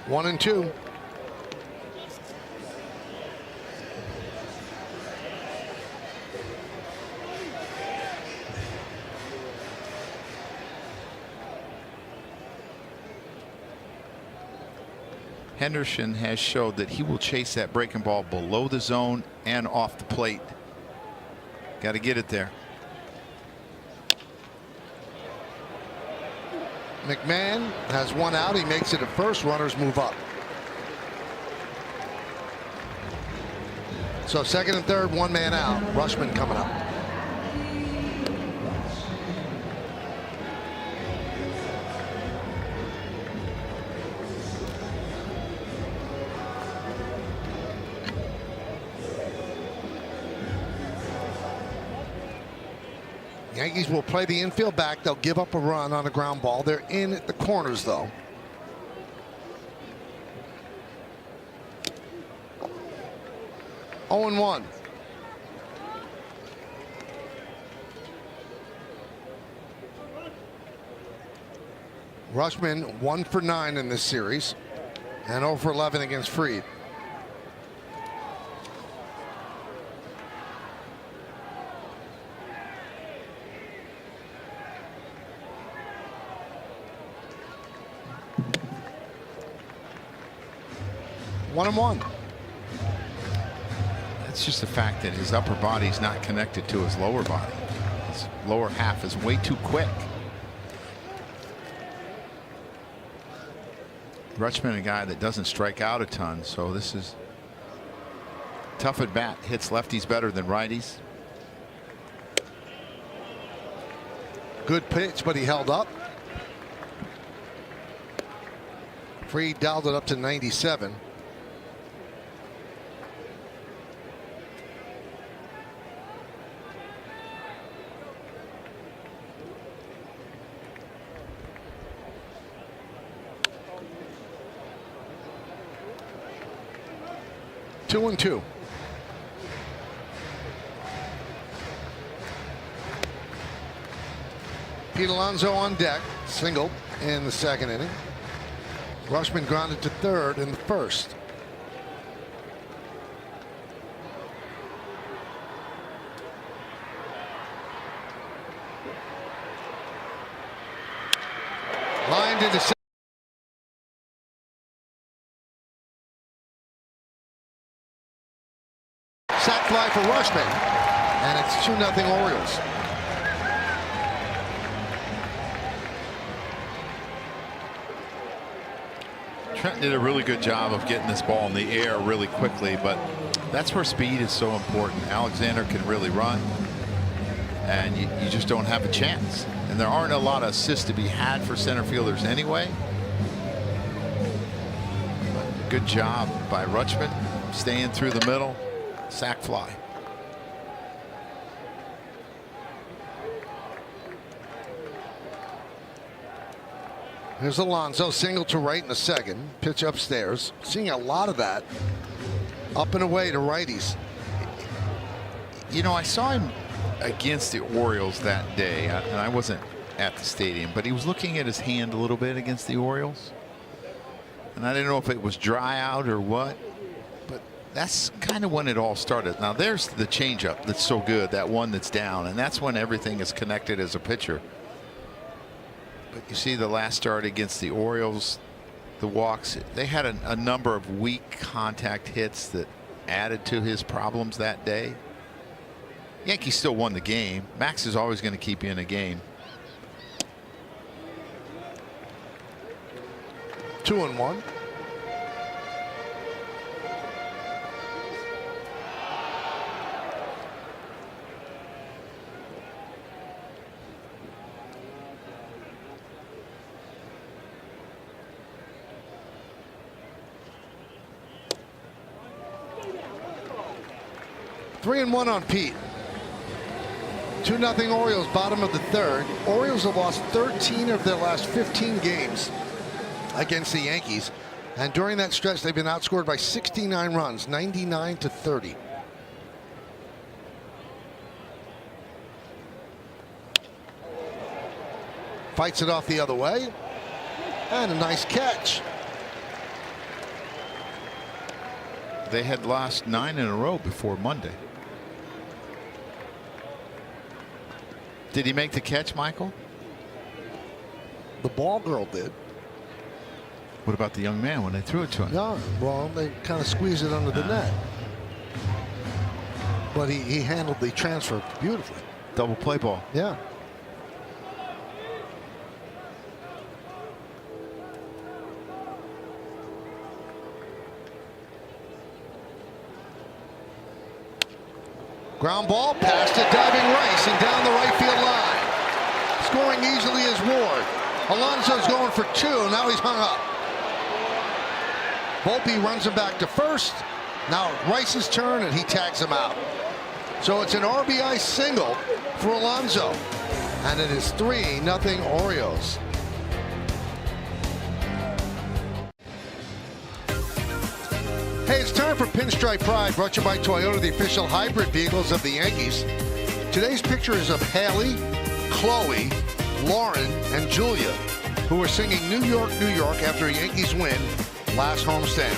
One and two. Henderson has showed that he will chase that breaking ball below the zone and off the plate. Got to get it there. McMahon has one out. He makes it at first. Runners move up. So second and third, one man out. Rushman coming up. Yankees will play the infield back. They'll give up a run on a ground ball. They're in at the corners, though. Oh and 1. Rushman 1 for 9 in this series and 0 for 11 against Fried. One and one. It's just the fact that his upper body is not connected to his lower body. His lower half is way too quick. Rutschman, a guy that doesn't strike out a ton, so this is tough at bat. Hits lefties better than righties. Good pitch, but he held up. Fried dialed it up to 97. Two and two. Pete Alonso on deck, single in the second inning. Rushman grounded to third in the first. Lined into fly for Rutschman, and it's 2-0 Orioles. Trent did a really good job of getting this ball in the air really quickly, but that's where speed is so important. Alexander can really run, and you just don't have a chance. And there aren't a lot of assists to be had for center fielders anyway. But good job by Rutschman, staying through the middle, sac fly. Here's Alonso, single to right in the second. Pitch upstairs. Seeing a lot of that. Up and away to righties. You know, I saw him against the Orioles that day, and I wasn't at the stadium, but he was looking at his hand a little bit against the Orioles. And I didn't know if it was dry out or what, but that's kind of when it all started. Now there's the changeup that's so good, that one that's down, and that's when everything is connected as a pitcher. But you see the last start against the Orioles, the walks, they had a number of weak contact hits that added to his problems that day. Yankees still won the game. Max is always going to keep you in a game. 2-1. Three and one on Pete. 2-0 Orioles, bottom of the third. Orioles have lost 13 of their last 15 games against the Yankees, and during that stretch they've been outscored by 69 runs, 99-30. Fights it off the other way, and a nice catch. They had lost 9 in a row before Monday. Did he make the catch, Michael? The ball girl did. What about the young man when they threw it to him? No, well, they kind of squeezed it under the net. But he handled the transfer beautifully. Double play ball. Yeah. Ground ball past a diving Rice and down the right field line. Scoring easily is Ward. Alonso's going for two. Now he's hung up. Volpe runs him back to first. Now Rice's turn, and he tags him out. So it's an RBI single for Alonso, and it is 3-0 Orioles. Hey, it's time for Pinstripe Pride, brought to you by Toyota, the official hybrid vehicles of the Yankees. Today's picture is of Haley, Chloe, Lauren, and Julia, who are singing New York, New York after a Yankees win last homestand.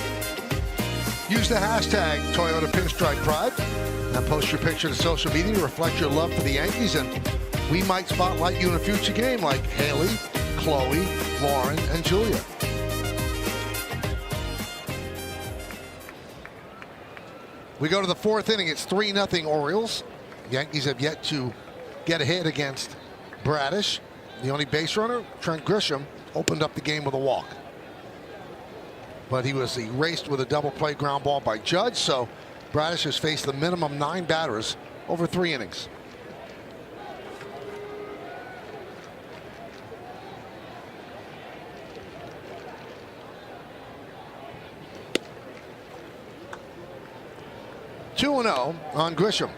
Use the hashtag Toyota Pinstripe Pride and post your picture to social media to reflect your love for the Yankees, and we might spotlight you in a future game like Haley, Chloe, Lauren, and Julia. We go to the fourth inning. It's 3-0 Orioles. Yankees have yet to get a hit against Bradish. The only base runner, Trent Grisham, opened up the game with a walk. But he was erased with a double play ground ball by Judge, so Bradish has faced the minimum 9 batters over 3 innings. (2-0) on Grisham.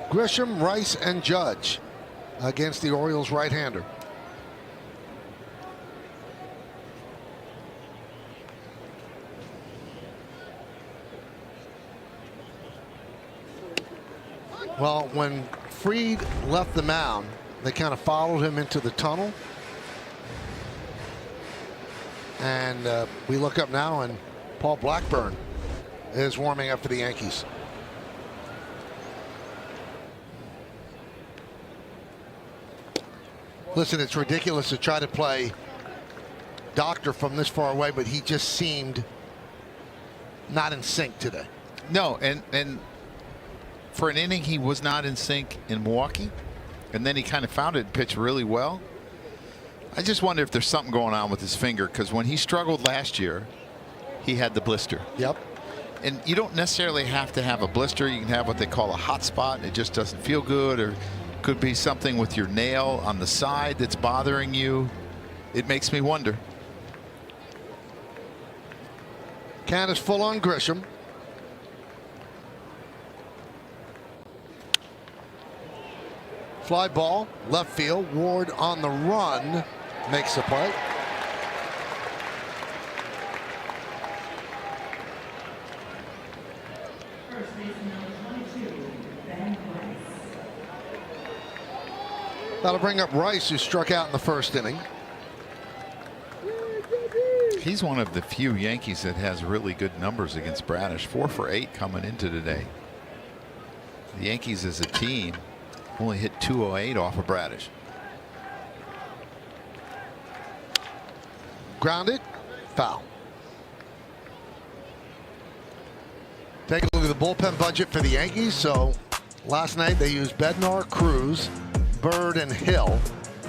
Grisham, Rice, and Judge against the Orioles right-hander. Well, when Fried left the mound, they kind of followed him into the tunnel. And we look up now, and Paul Blackburn is warming up for the Yankees. Listen, it's ridiculous to try to play doctor from this far away, but he just seemed not in sync today. No, and for an inning he was not in sync in Milwaukee, and then he kind of found it and pitched really well. I just wonder if there's something going on with his finger, because when he struggled last year, he had the blister. Yep. And you don't necessarily have to have a blister. You can have what they call a hot spot. It just doesn't feel good, or could be something with your nail on the side that's bothering you. It makes me wonder. Can is full on Grisham. Fly ball, left field. Ward on the run makes the play. That'll bring up Rice, who struck out in the first inning. He's one of the few Yankees that has really good numbers against Bradish. 4 for 8 coming into today. The Yankees as a team only hit .208 off of Bradish. Grounded, foul. Take a look at the bullpen budget for the Yankees. So last night they used Bednar, Cruz, Bird, and Hill.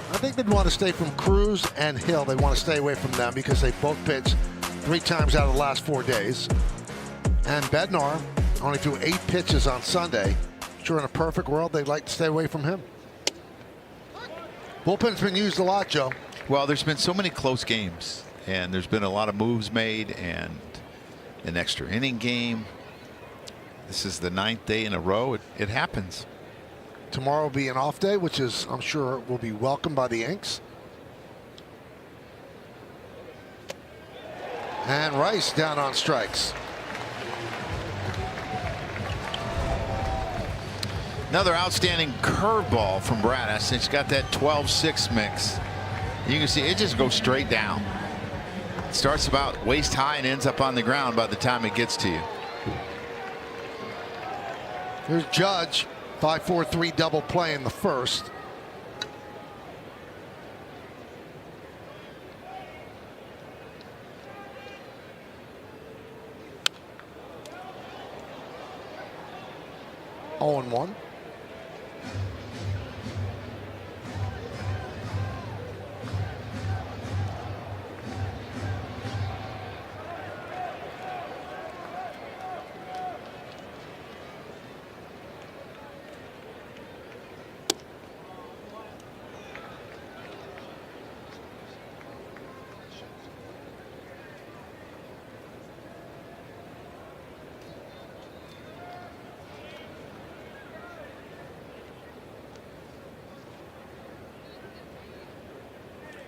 I think they'd want to stay from Cruz and Hill. They want to stay away from them because they both pitched 3 times out of the last 4 days. And Bednar only threw 8 pitches on Sunday. Sure, in a perfect world, they'd like to stay away from him. Bullpen's been used a lot, Joe. Well, there's been so many close games, and there's been a lot of moves made and an extra inning game. This is the 9th day in a row. It happens. Tomorrow will be an off day, which is, I'm sure, will be welcomed by the Yanks. And Rice down on strikes. Another outstanding curveball from Bradish. It's got that 12-6 mix. You can see it just goes straight down. It starts about waist high and ends up on the ground by the time it gets to you. Here's Judge. 5-4-3 double play in the first. Oh, and 1.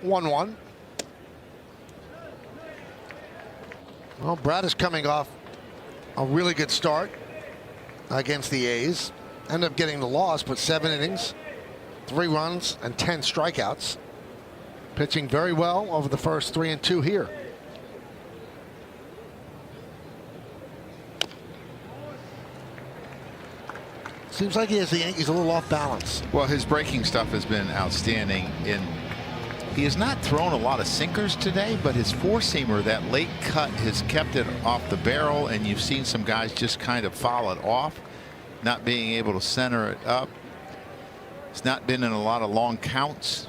One. Well, Bradish coming off a really good start against the A's. Ended up getting the loss, but 7 innings, 3 runs, and 10 strikeouts. Pitching very well over the first 3 and 2 here. Seems like he has the Yankees a little off balance. Well, his breaking stuff has been outstanding. He has not thrown a lot of sinkers today, but his 4-seamer, that late cut, has kept it off the barrel, and you've seen some guys just kind of foul it off, not being able to center it up. It's not been in a lot of long counts.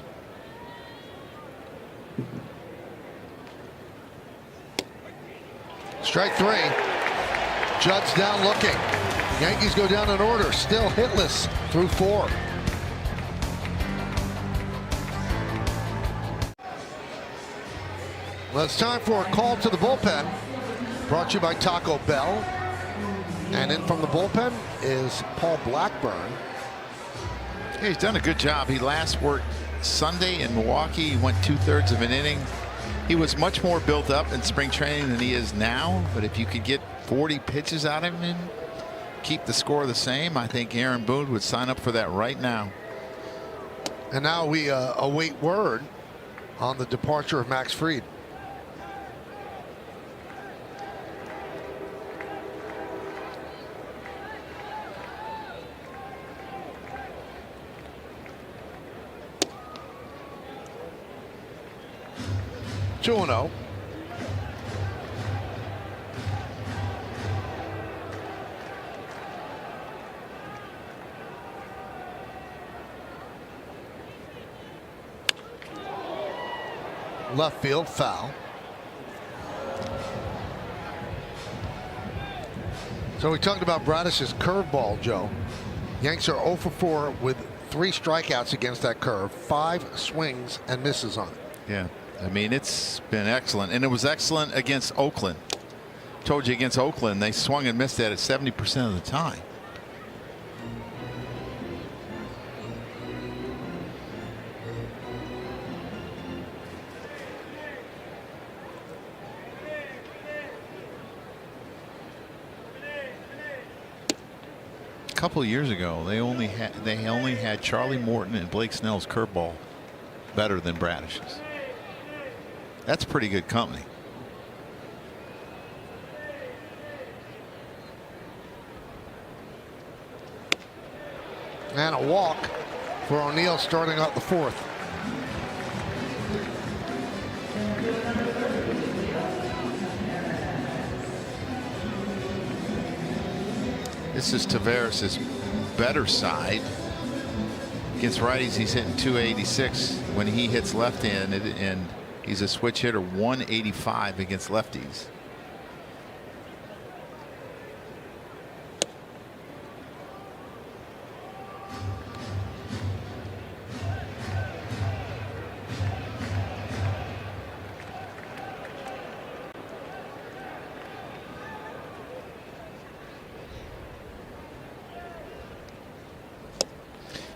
Strike 3. Judge down looking. Yankees go down in order, still hitless through 4. Well, it's time for a call to the bullpen. Brought to you by Taco Bell. And in from the bullpen is Paul Blackburn. Yeah, he's done a good job. He last worked Sunday in Milwaukee. He went 2/3 of an inning. He was much more built up in spring training than he is now. But if you could get 40 pitches out of him, keep the score the same, I think Aaron Boone would sign up for that right now. And now we await word on the departure of Max Fried. Two and 0. Left field foul. So we talked about Bradish's curveball, Joe. Yanks are 0 for 4 with 3 strikeouts against that curve, 5 swings and misses on it. Yeah, I mean, it's been excellent, and it was excellent against Oakland. Told you against Oakland, they swung and missed at it 70% of the time. A couple of years ago, they only had Charlie Morton and Blake Snell's curveball better than Bradish's. That's pretty good company. And a walk for O'Neill starting out the 4th. This is Taveras' better side. Against righties, he's hitting 286 when he hits left-handed, and he's a switch hitter 185 against lefties.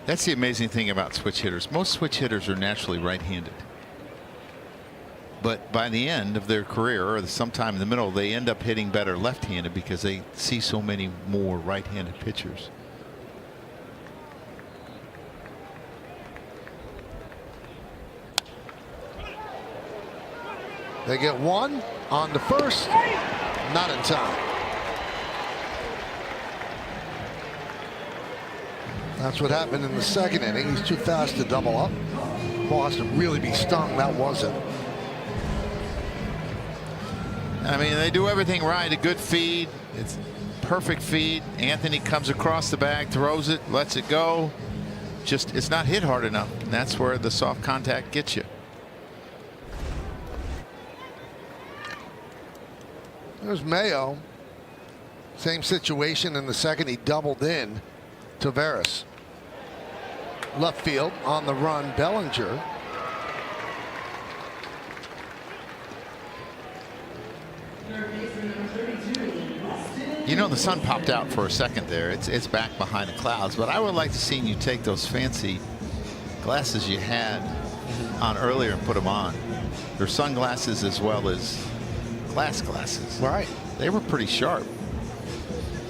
That's the amazing thing about switch hitters. Most switch hitters are naturally right-handed. But by the end of their career, or sometime in the middle, they end up hitting better left-handed because they see so many more right-handed pitchers. They get one on the first, not in time. That's what happened in the 2nd inning. He's too fast to double up. Ball has to really be stung. That wasn't. I mean, they do everything right. A good feed. It's perfect feed. Anthony comes across the bag, throws it, lets it go. Just, it's not hit hard enough. And that's where the soft contact gets you. There's Mayo. Same situation in the 2nd. He doubled in. Taveras. Left field on the run, Bellinger. You know, the sun popped out for a second there. It's back behind the clouds, but I would like to see you take those fancy glasses you had on earlier and put them on. They're sunglasses as well as glass glasses. Right. They were pretty sharp.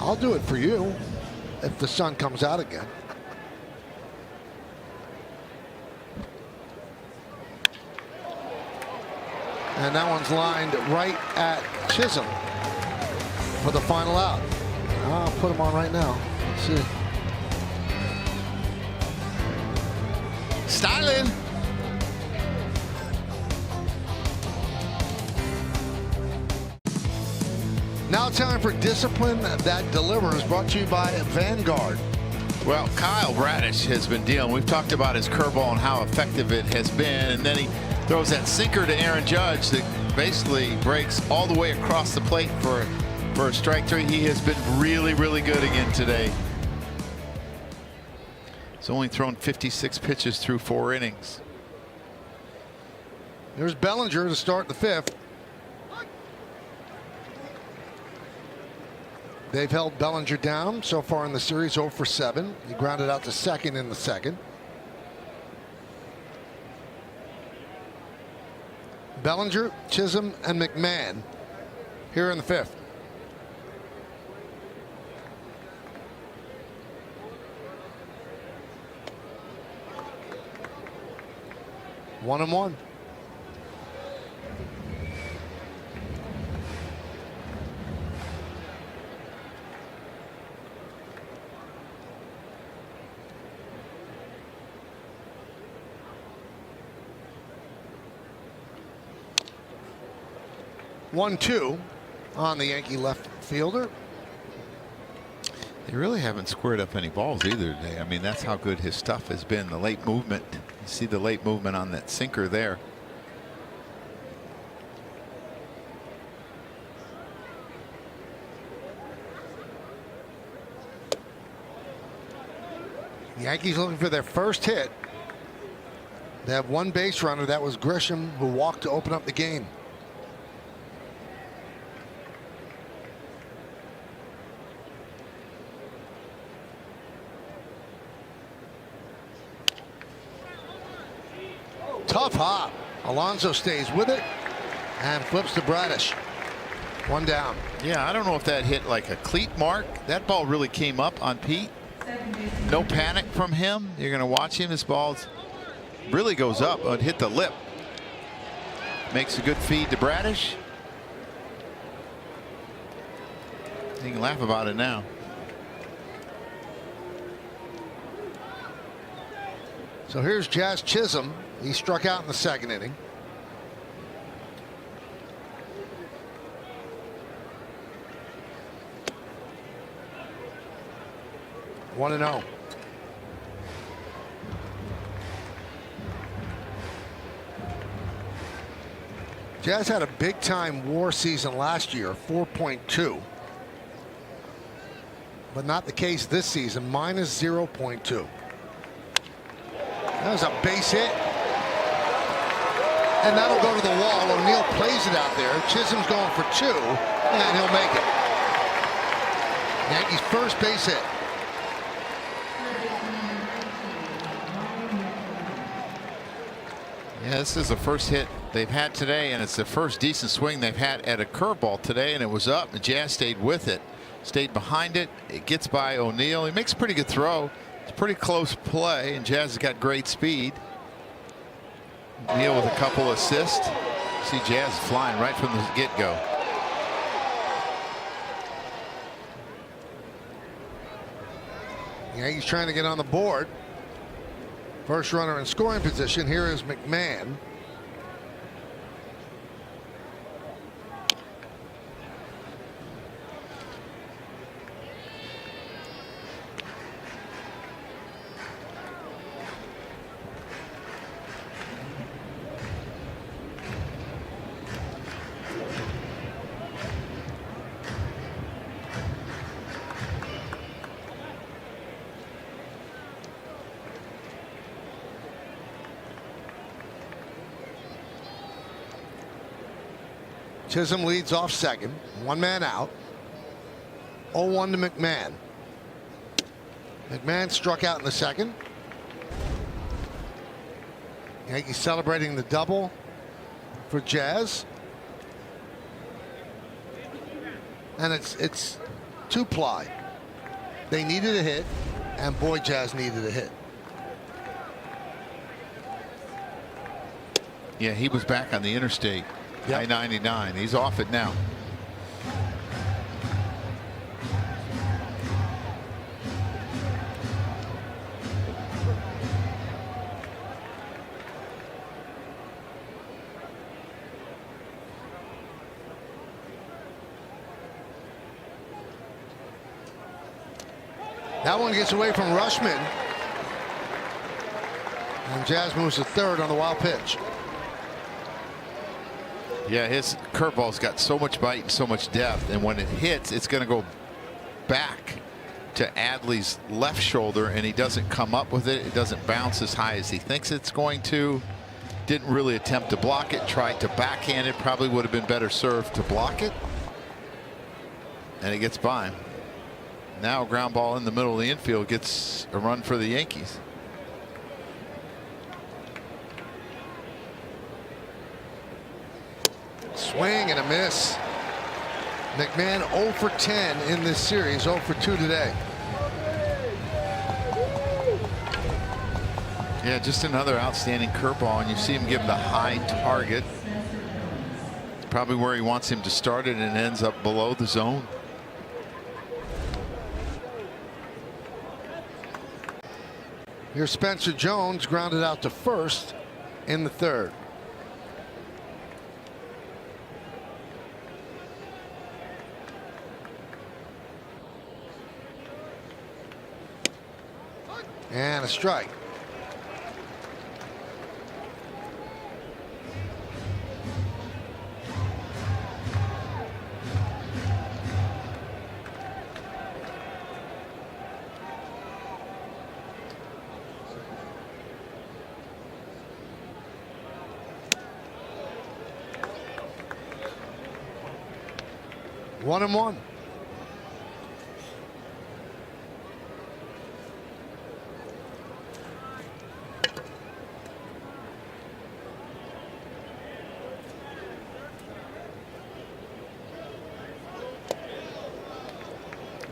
I'll do it for you if the sun comes out again. And that one's lined right at Chisholm for the final out. I'll put him on right now. Let's see. Styling. Now time for Discipline That Delivers, brought to you by Vanguard. Well, Kyle Bradish has been dealing. We've talked about his curveball and how effective it has been, and then he throws that sinker to Aaron Judge that basically breaks all the way across the plate for a strike 3. He has been really, really good again today. He's only thrown 56 pitches through 4 innings. There's Bellinger to start the 5th. They've held Bellinger down so far in the series, 0 for 7. He grounded out to 2nd in the 2nd. Bellinger, Chisholm, and McMahon here in the 5th. One and one. One-two on the Yankee left fielder. They really haven't squared up any balls either today. I mean, that's how good his stuff has been. The late movement. You see the late movement on that sinker there. Yankees looking for their first hit. They have one base runner. That was Grisham, who walked to open up the game. Tough hop. Alonso stays with it and flips to Bradish. One down. Yeah, I don't know if that hit like a cleat mark. That ball really came up on Pete. No panic from him. You're going to watch him. This ball really goes up and hit the lip. Makes a good feed to Bradish. You can laugh about it now. So here's Jazz Chisholm. He struck out in the second inning. One and 0. Jazz had a big time WAR season last year, 4.2. But not the case this season, minus 0.2. That was a base hit. And that'll go to the wall. O'Neill plays it out there. Chisholm's going for 2, and he'll make it. Yankees first base hit. Yeah, this is the first hit they've had today, and it's the first decent swing they've had at a curveball today, and it was up, and Jazz stayed with it, stayed behind it. It gets by O'Neill. He makes a pretty good throw. It's a pretty close play, and Jazz has got great speed. O'Neill with a couple assists. See Jazz flying right from the get-go. Yankees trying to get on the board. First runner in scoring position. Here is McMahon. Chisholm leads off second. One man out. 0-1 to McMahon. McMahon struck out in the second. Yankees celebrating the double for Jazz. And it's 2-ply. They needed a hit, and boy, Jazz needed a hit. Yeah, he was back on the interstate. Yep. I-99. He's off it now. That one gets away from Rushman. And Jazz moves to third on the wild pitch. Yeah, his curveball's got so much bite and so much depth, and when it hits, it's going to go back to Adley's left shoulder, and he doesn't come up with it. It doesn't bounce as high as he thinks it's going to. Didn't really attempt to block it. Tried to backhand it. Probably would have been better served to block it. And it gets by him. Now a ground ball in the middle of the infield gets a run for the Yankees. Swing and a miss. McMahon 0 for 10 in this series, 0 for 2 today. Yeah, just another outstanding curveball, and you see him give the high target. It's probably where he wants him to start it, and it ends up below the zone. Here's Spencer Jones, grounded out to first in the third. And a strike. 1-1.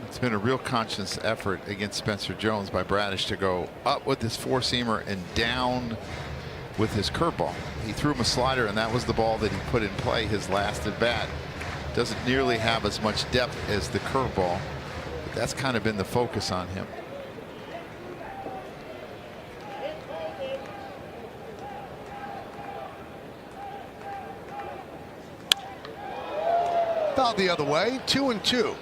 It's been a real conscious effort against Spencer Jones by Bradish to go up with his four-seamer and down with his curveball. He threw him a slider, and that was the ball that he put in play his last at bat. Doesn't nearly have as much depth as the curveball, but that's kind of been the focus on him. Fouled the other way. 2-2.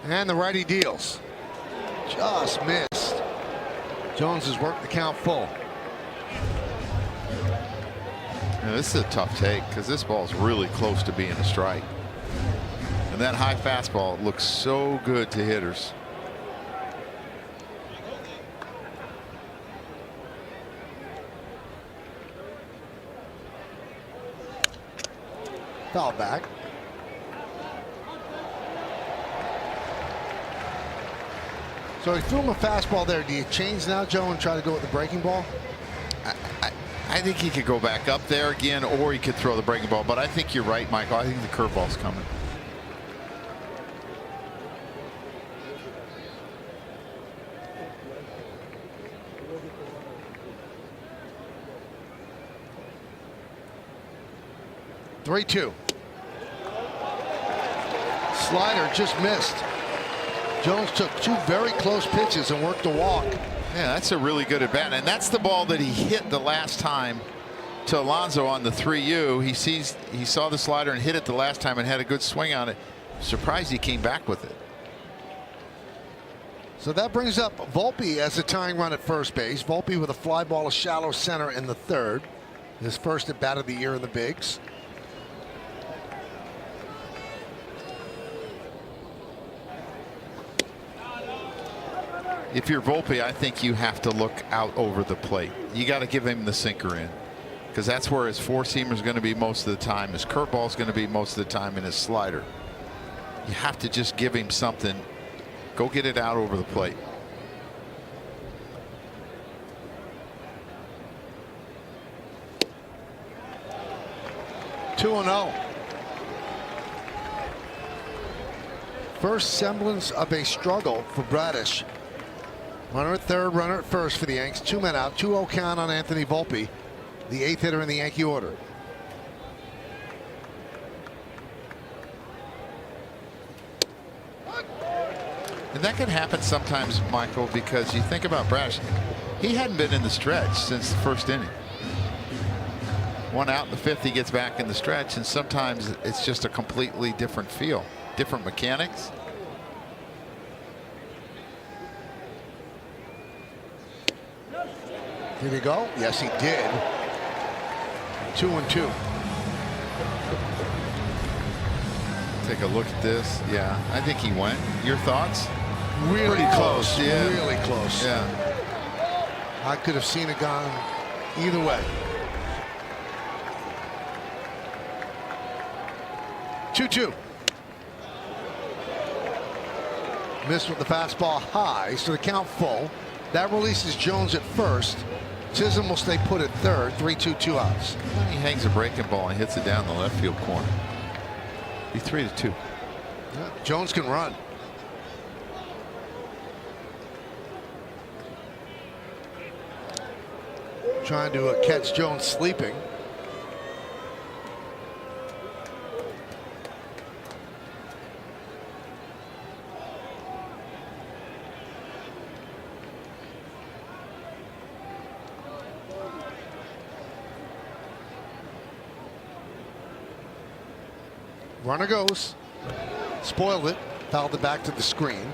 And the righty deals. Just missed. Jones has worked the count full. Now, this is a tough take because this ball is really close to being a strike. And that high fastball looks so good to hitters. Foul back. So he threw him a fastball there. Do you change now, Joe, and try to go with the breaking ball? I think he could go back up there again, or he could throw the breaking ball. But I think you're right, Michael. I think the curveball's coming. Three-two. Slider just missed. Jones took two very close pitches and worked a walk. Yeah, that's a really good at bat, and that's the ball that he hit the last time to Alonso on the 3-U. He saw the slider and hit it the last time and had a good swing on it. Surprised he came back with it. So that brings up Volpe as a tying run at first base. Volpe with a fly ball, a shallow center in the third. His first at bat of the year in the bigs. If you're Volpe, I think you have to look out over the plate. You got to give him the sinker in, because that's where his four-seamer is going to be most of the time. His curveball is going to be most of the time, and his slider. You have to just give him something. Go get it out over the plate. Two and 0. First semblance of a struggle for Bradish. Runner at third, runner at first for the Yanks. 2 men out, 2-0 count on Anthony Volpe, the 8th hitter in the Yankee order. And that can happen sometimes, Michael, because you think about Bradish. He hadn't been in the stretch since the first inning. One out in the 5th, he gets back in the stretch, and sometimes it's just a completely different feel, different mechanics. Did he go? Yes, he did. 2-2. Take a look at this. Yeah, I think he went. Your thoughts? Really Pretty close. Yeah. Really close. Yeah. I could have seen it gone either way. 2-2. Missed with the fastball high, so the count full. That releases Jones at first. Chisholm will stay put at third. 3-2, 2 outs. He hangs a breaking ball and hits it down the left field corner. Be 3-2. Yeah, Jones can run. Trying to catch Jones sleeping. Runner goes. Spoiled it. Fouled it back to the screen.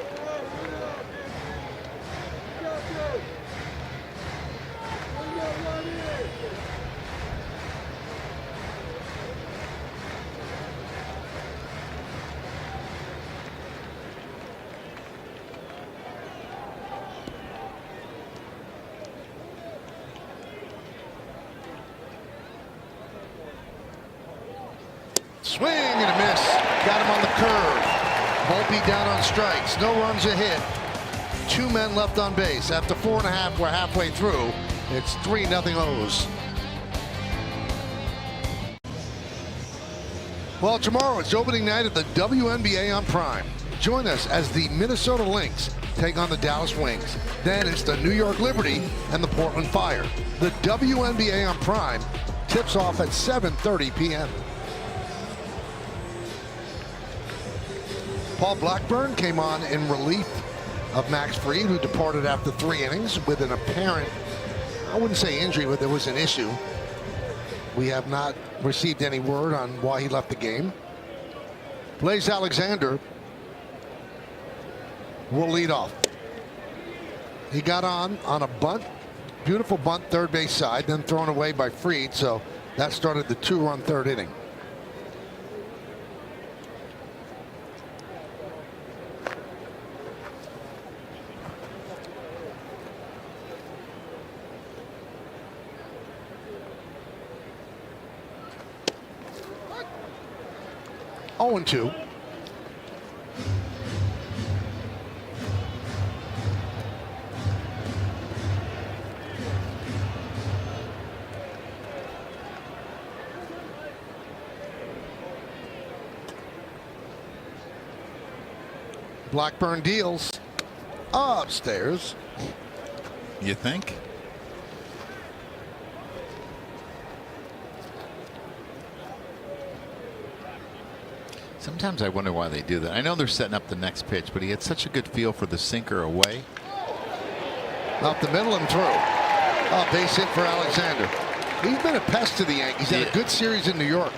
Swing and a miss. Got him on the curve. Volpe down on strikes. No runs a hit. 2 men left on base. After 4.5, we're halfway through. It's 3-0 O's. Well, tomorrow it's opening night at the WNBA on Prime. Join us as the Minnesota Lynx take on the Dallas Wings. Then it's the New York Liberty and the Portland Fire. The WNBA on Prime tips off at 7:30 p.m. Paul Blackburn came on in relief of Max Fried, who departed after 3 innings with an apparent, I wouldn't say injury, but there was an issue. We have not received any word on why he left the game. Blaze Alexander will lead off. He got on a bunt, beautiful bunt, third base side, then thrown away by Fried, so that started the 2-run third inning. Oh, 0-2. Blackburn deals upstairs. You think? Sometimes I wonder why they do that. I know they're setting up the next pitch, but he had such a good feel for the sinker away. Up the middle and through. Base hit for Alexander. He's been a pest to the Yankees. Had a good series in New York.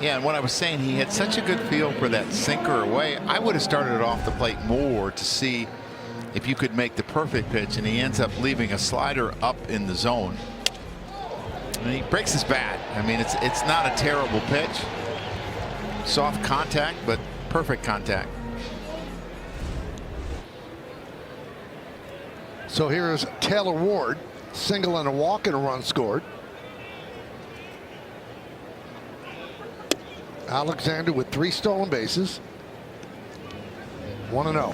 Yeah, and what I was saying, he had such a good feel for that sinker away. I would have started it off the plate more to see if you could make the perfect pitch, and he ends up leaving a slider up in the zone. And he breaks his bat. I mean, it's not a terrible pitch. Soft contact, but perfect contact. So here's Taylor Ward, single and a walk and a run scored. Alexander with 3 stolen bases. 1-0.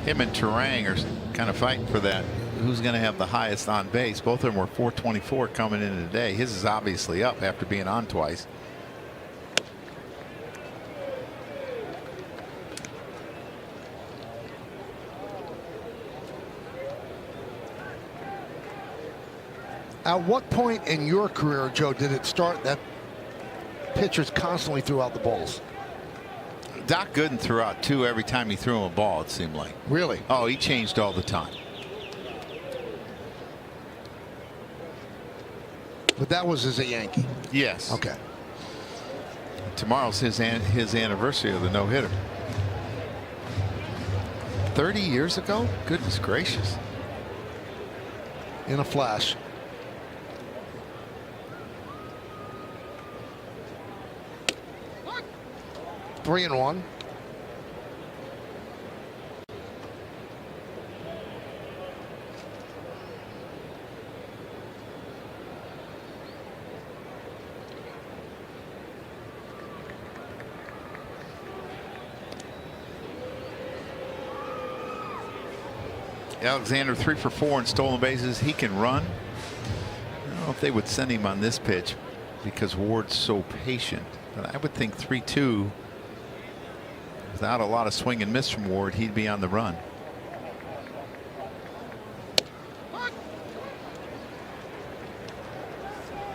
Him and Terang are kind of fighting for that. Who's going to have the highest on base? Both of them were 424 coming in today. His is obviously up after being on twice. At what point in your career, Joe, did it start that pitchers constantly threw out the balls? Doc Gooden threw out 2 every time he threw him a ball, it seemed like. Really? Oh, he changed all the time. But that was as a Yankee. Yes. Okay. Tomorrow's his anniversary of the no-hitter. 30 years ago? Goodness gracious. In a flash. Three and one. Alexander 3 for 4 in stolen bases. He can run. I don't know if they would send him on this pitch because Ward's so patient, but I would think 3-2 without a lot of swing and miss from Ward, he'd be on the run.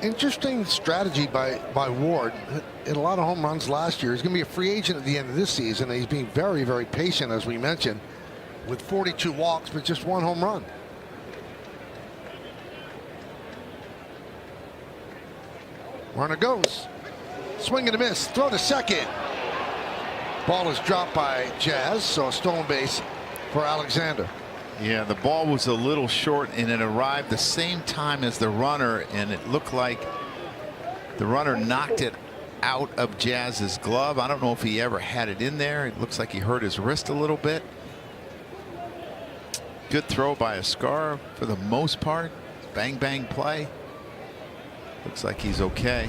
Interesting strategy by Ward. Hit a lot of home runs last year. He's going to be a free agent at the end of this season, and he's being very, very patient, as we mentioned, with 42 walks, but just 1 home run. Runner goes. Swing and a miss. Throw to second. Ball is dropped by Jazz, so a stolen base for Alexander. Yeah, the ball was a little short, and it arrived the same time as the runner, and it looked like the runner knocked it out of Jazz's glove. I don't know if he ever had it in there. It looks like he hurt his wrist a little bit. Good throw by Ascar for the most part. Bang, bang play. Looks like he's okay.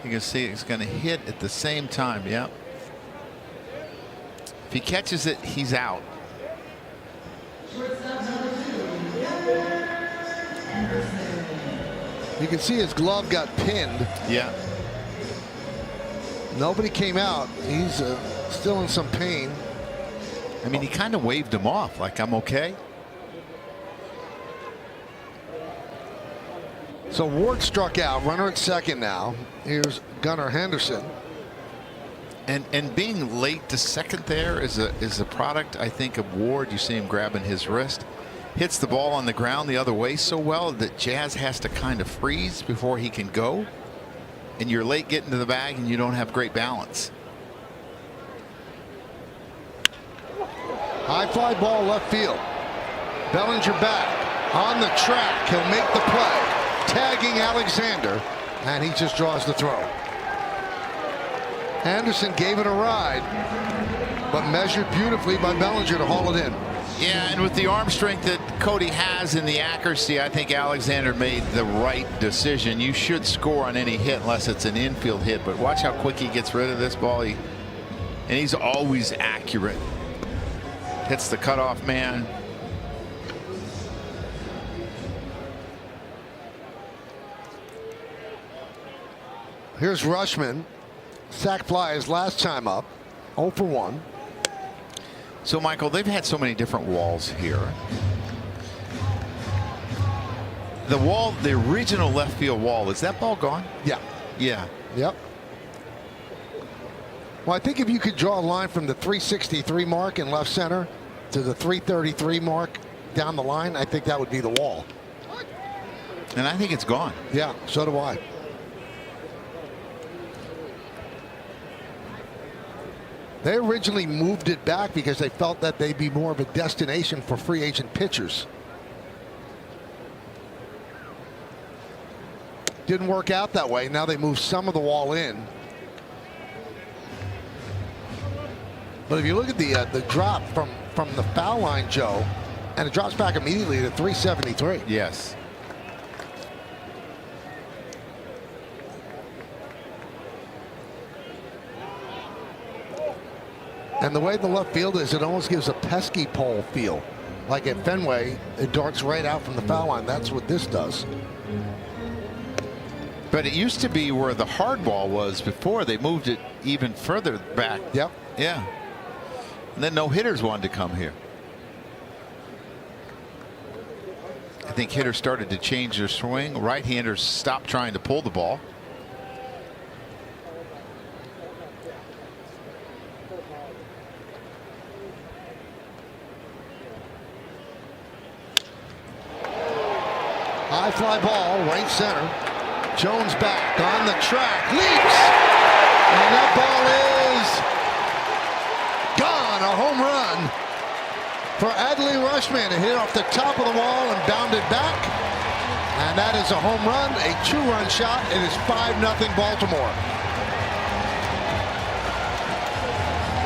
You can see it's going to hit at the same time. Yep. If he catches it, he's out. You can see his glove got pinned. Yeah. Nobody came out. He's still in some pain. I mean, he kind of waved him off like, I'm okay. So Ward struck out, runner at second now. Here's Gunnar Henderson. And being late to second there is a product, I think, of Ward. You see him grabbing his wrist. Hits the ball on the ground the other way so well that Jazz has to kind of freeze before he can go. And you're late getting to the bag and you don't have great balance. High fly ball left field. Bellinger back on the track. He'll make the play. Tagging Alexander, and he just draws the throw. Anderson gave it a ride, but measured beautifully by Bellinger to haul it in. Yeah, and with the arm strength that Cody has and the accuracy, I think Alexander made the right decision. You should score on any hit unless it's an infield hit, but watch how quick he gets rid of this ball. And he's always accurate. Hits the cutoff man. Here's Rushman. Sac fly his last time up. 0 for 1. So, Michael, they've had so many different walls here. The wall, the original left field wall, is that ball gone? Yeah. Yeah. Yep. Well, I think if you could draw a line from the 363 mark in left center to the 333 mark down the line, I think that would be the wall. And I think it's gone. Yeah, so do I. They originally moved it back because they felt that they'd be more of a destination for free agent pitchers. Didn't work out that way. Now they moved some of the wall in. But if you look at the drop from the foul line, Joe, and it drops back immediately to 373. Yes. And the way the left field is, it almost gives a pesky pole feel. Like at Fenway, it darts right out from the foul line. That's what this does. But it used to be where the hard ball was before. They moved it even further back. Yep. Yeah. And then no hitters wanted to come here. I think hitters started to change their swing. Right-handers stopped trying to pull the ball. High fly ball, right center. Jones back on the track, leaps, and that ball is gone. A home run for Adley Rushman. It hit off the top of the wall and bounded back, and that is a home run, a 2-run shot. It is 5-0 Baltimore.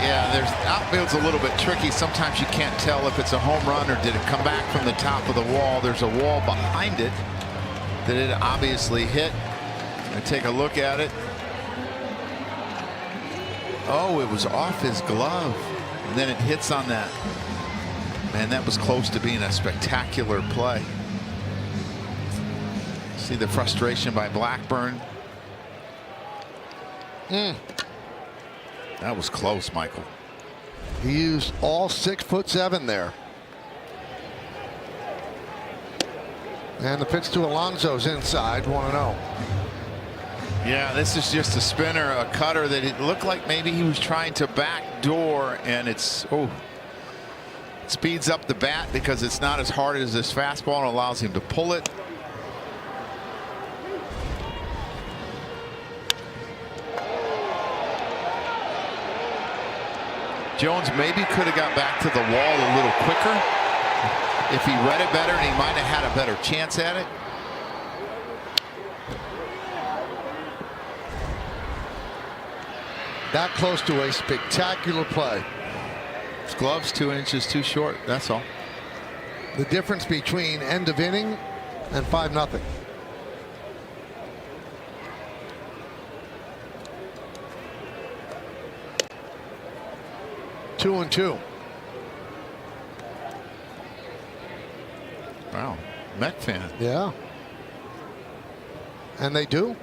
Yeah, there's outfield's a little bit tricky. Sometimes you can't tell if it's a home run or did it come back from the top of the wall. There's a wall behind it that it obviously hit. And take a look at it. Oh, it was off his glove. And then it hits on that. Man, that was close to being a spectacular play. See the frustration by Blackburn. That was close, Michael. He used all 6'7" there. And the pitch to Alonso's inside, 1-0. Yeah, this is just a spinner, a cutter that it looked like maybe he was trying to backdoor, and it's it speeds up the bat because it's not as hard as this fastball and allows him to pull it. Jones maybe could have got back to the wall a little quicker if he read it better, and he might have had a better chance at it. That close to a spectacular play. His glove's 2 inches too short, that's all. The difference between end of inning and 5-0. 2-2. Wow, Met fan. Yeah. And they do.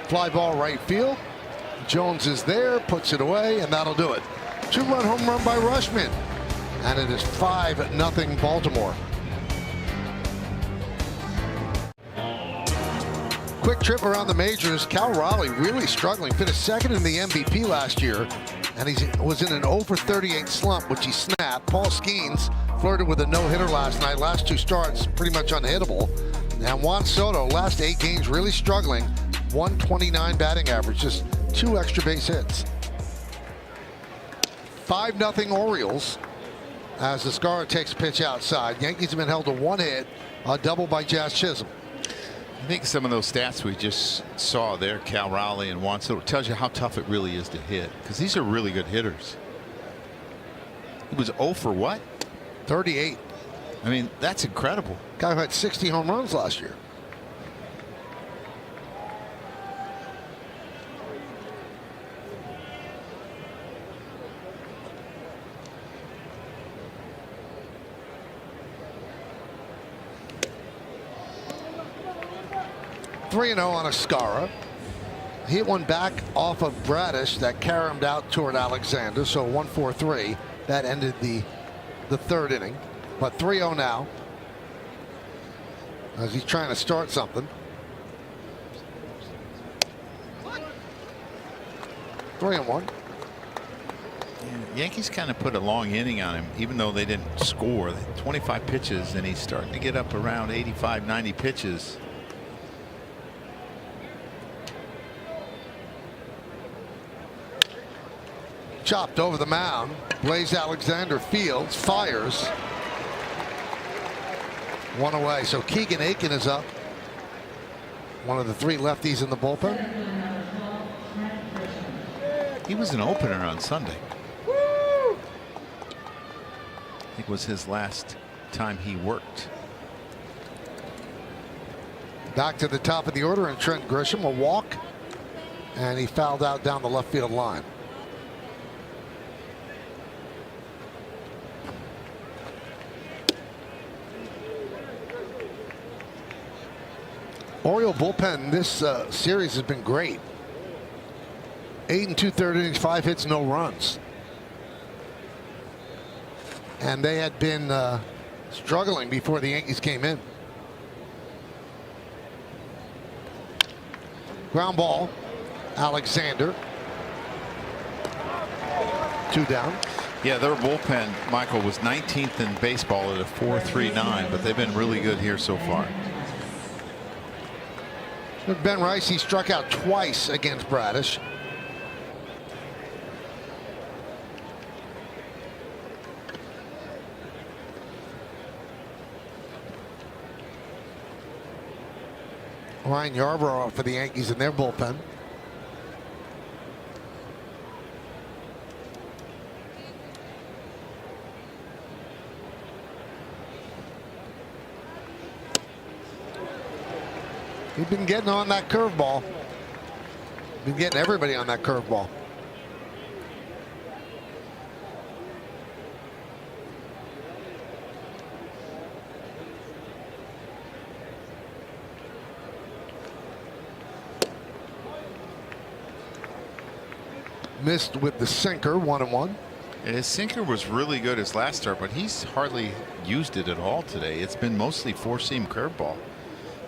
Fly ball right field. Jones is there, puts it away, and that'll do it. 2-run home run by Rushman. And it is 5-0 Baltimore. Quick trip around the majors. Cal Raleigh really struggling. Finished second in the MVP last year, and he was in an over 38 slump, which he snapped. Paul Skeens flirted with a no-hitter last night. Last 2 starts, pretty much unhittable. And Juan Soto, last 8 games, really struggling. 129 batting average, just 2 extra base hits. 5-0 Orioles as Escara takes a pitch outside. Yankees have been held to 1 hit, a double by Jazz Chisholm. I think some of those stats we just saw there, Cal Raleigh and Juan Soto, tells you how tough it really is to hit, because these are really good hitters. He was 0 for what? 38. I mean, that's incredible. Guy who had 60 home runs last year. .3-0 on Escara. He hit one back off of Bradish that caromed out toward Alexander, so 1-4-3. That ended the 3rd inning. But 3-0 now as he's trying to start something. 3-1. Yankees kind of put a long inning on him, even though they didn't score. 25 pitches, and he's starting to get up around 85, 90 pitches. Chopped over the mound. Blaze Alexander fields, fires. 1 away. So Keegan Aiken is up. One of the 3 lefties in the bullpen. He was an opener on Sunday. I think it was his last time he worked. Back to the top of the order, and Trent Grisham, a walk, and he fouled out down the left field line. Oriole bullpen this series has been great. 8 2/3 innings, 5 hits, no runs. And they had been struggling before the Yankees came in. Ground ball, Alexander. 2 down. Yeah, their bullpen, Michael, was 19th in baseball at a 4.39, but they've been really good here so far. Ben Rice, he struck out twice against Bradish. Ryan Yarbrough for the Yankees in their bullpen. He's been getting on that curveball. Been getting everybody on that curveball. Missed with the sinker, 1-1. His sinker was really good his last start, but he's hardly used it at all today. It's been mostly 4-seam curveball.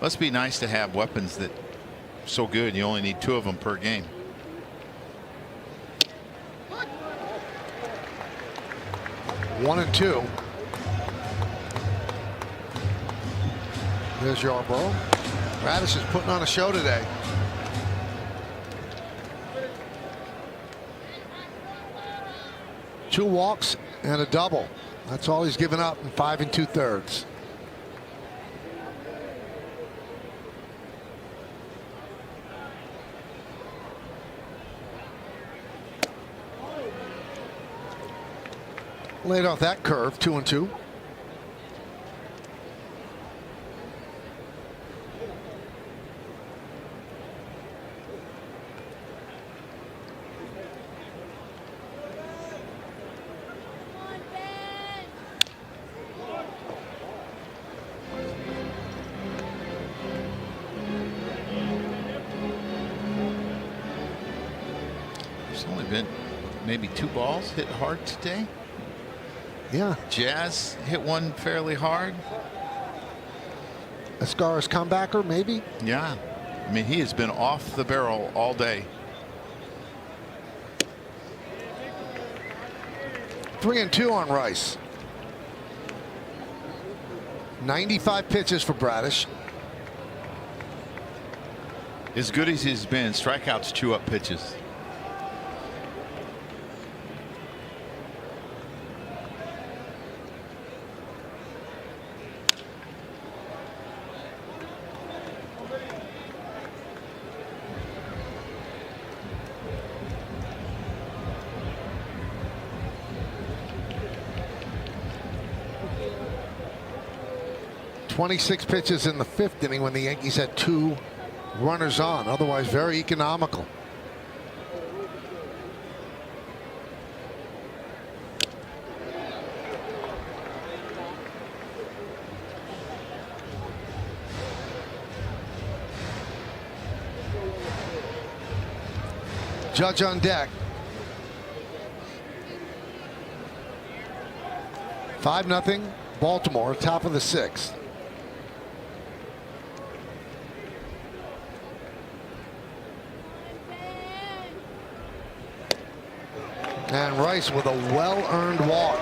Must be nice to have weapons that are so good you only need 2 of them per game. One and 2. There's Yarbrough. Bradish is putting on a show today. Two walks and a double. That's all he's given up in 5 2/3. Laid off that curve, 2 and 2. There's only been maybe 2 balls hit hard today. Yeah. Jazz hit one fairly hard. Escar's comebacker, maybe? Yeah. I mean, he has been off the barrel all day. 3-2 on Rice. 95 pitches for Bradish. As good as he's been, strikeouts chew up pitches. .26 pitches in the 5th inning when the Yankees had 2 runners on. Otherwise, very economical. Judge on deck. 5-0 Baltimore, top of the 6th. And Rice with a well-earned walk.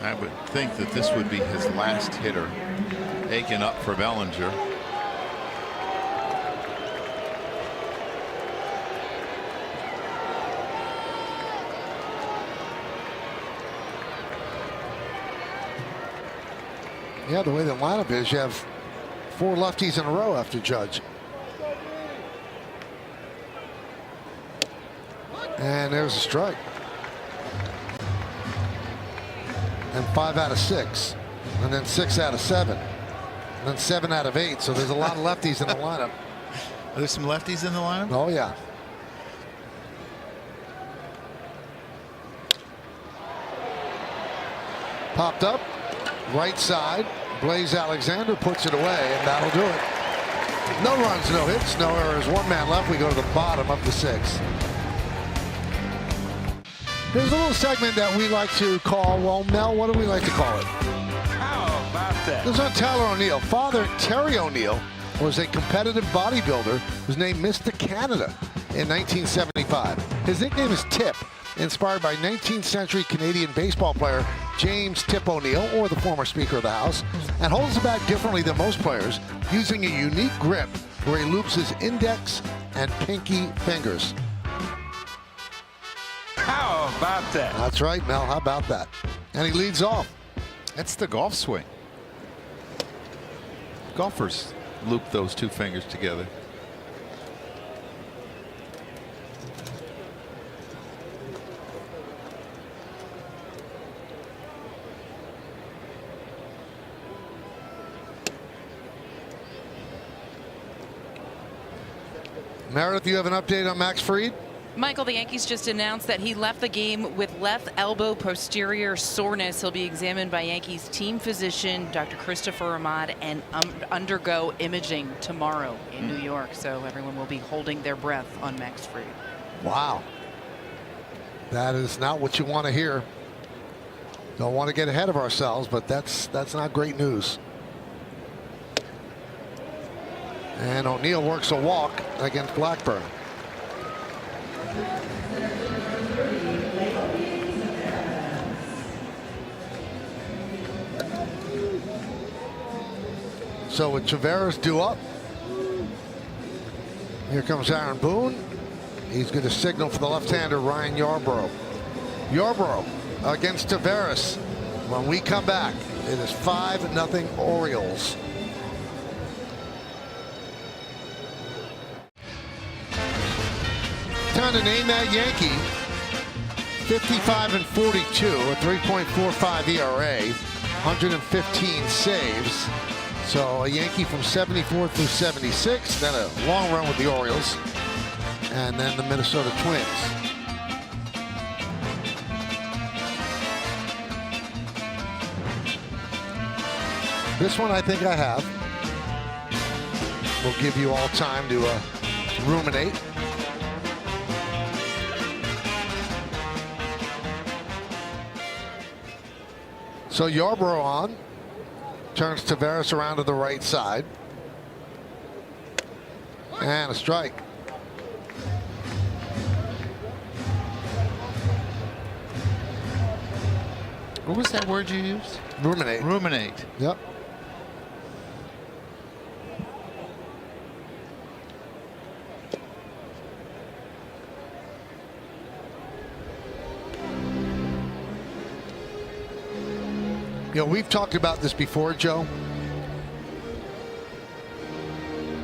I would think that this would be his last hitter. Aching up for Bellinger. Yeah, the way the lineup is, you have 4 lefties in a row after Judge. And there's a strike. And 5 out of 6. And then 6 out of 7. And then 7 out of 8. So there's a lot of lefties in the lineup. Are there some lefties in the lineup? Oh, yeah. Popped up. Right side. Blaze Alexander puts it away, and that'll do it. No runs, no hits, no errors. 1 man left. We go to the bottom of the 6th. Here's a little segment that we like to call, well, Mel, what do we like to call it? How about that? This is on Tyler O'Neill. Father Terry O'Neill was a competitive bodybuilder who was named Mr. Canada in 1975. His nickname is Tip, inspired by 19th century Canadian baseball player James Tip O'Neill, or the former Speaker of the House, and holds the bat differently than most players, using a unique grip where he loops his index and pinky fingers. How about that? That's right, Mel. How about that? And he leads off. That's the golf swing. Golfers loop those 2 fingers together. Meredith, you have an update on Max Fried? Michael, the Yankees just announced that he left the game with left elbow posterior soreness. He'll be examined by Yankees team physician Dr. Christopher Ahmad and undergo imaging tomorrow in New York. So everyone will be holding their breath on Max Fried. Wow. That is not what you want to hear. Don't want to get ahead of ourselves, but that's not great news. And O'Neill works a walk against Blackburn. So with Taveras due up, here comes Aaron Boone. He's going to signal for the left-hander Ryan Yarbrough. Yarbrough against Taveras. When we come back, it is 5-0 Orioles. Time to name that Yankee. 55-42, a 3.45 ERA, 115 saves. So a Yankee from 74 through 76, then a long run with the Orioles, and then the Minnesota Twins. This one I think I have. We'll give you all time to ruminate. So Yarbrough on. Turns Taveras around to the right side. And a strike. What was that word you used? Ruminate. Ruminate. Yep. You know, we've talked about this before, Joe.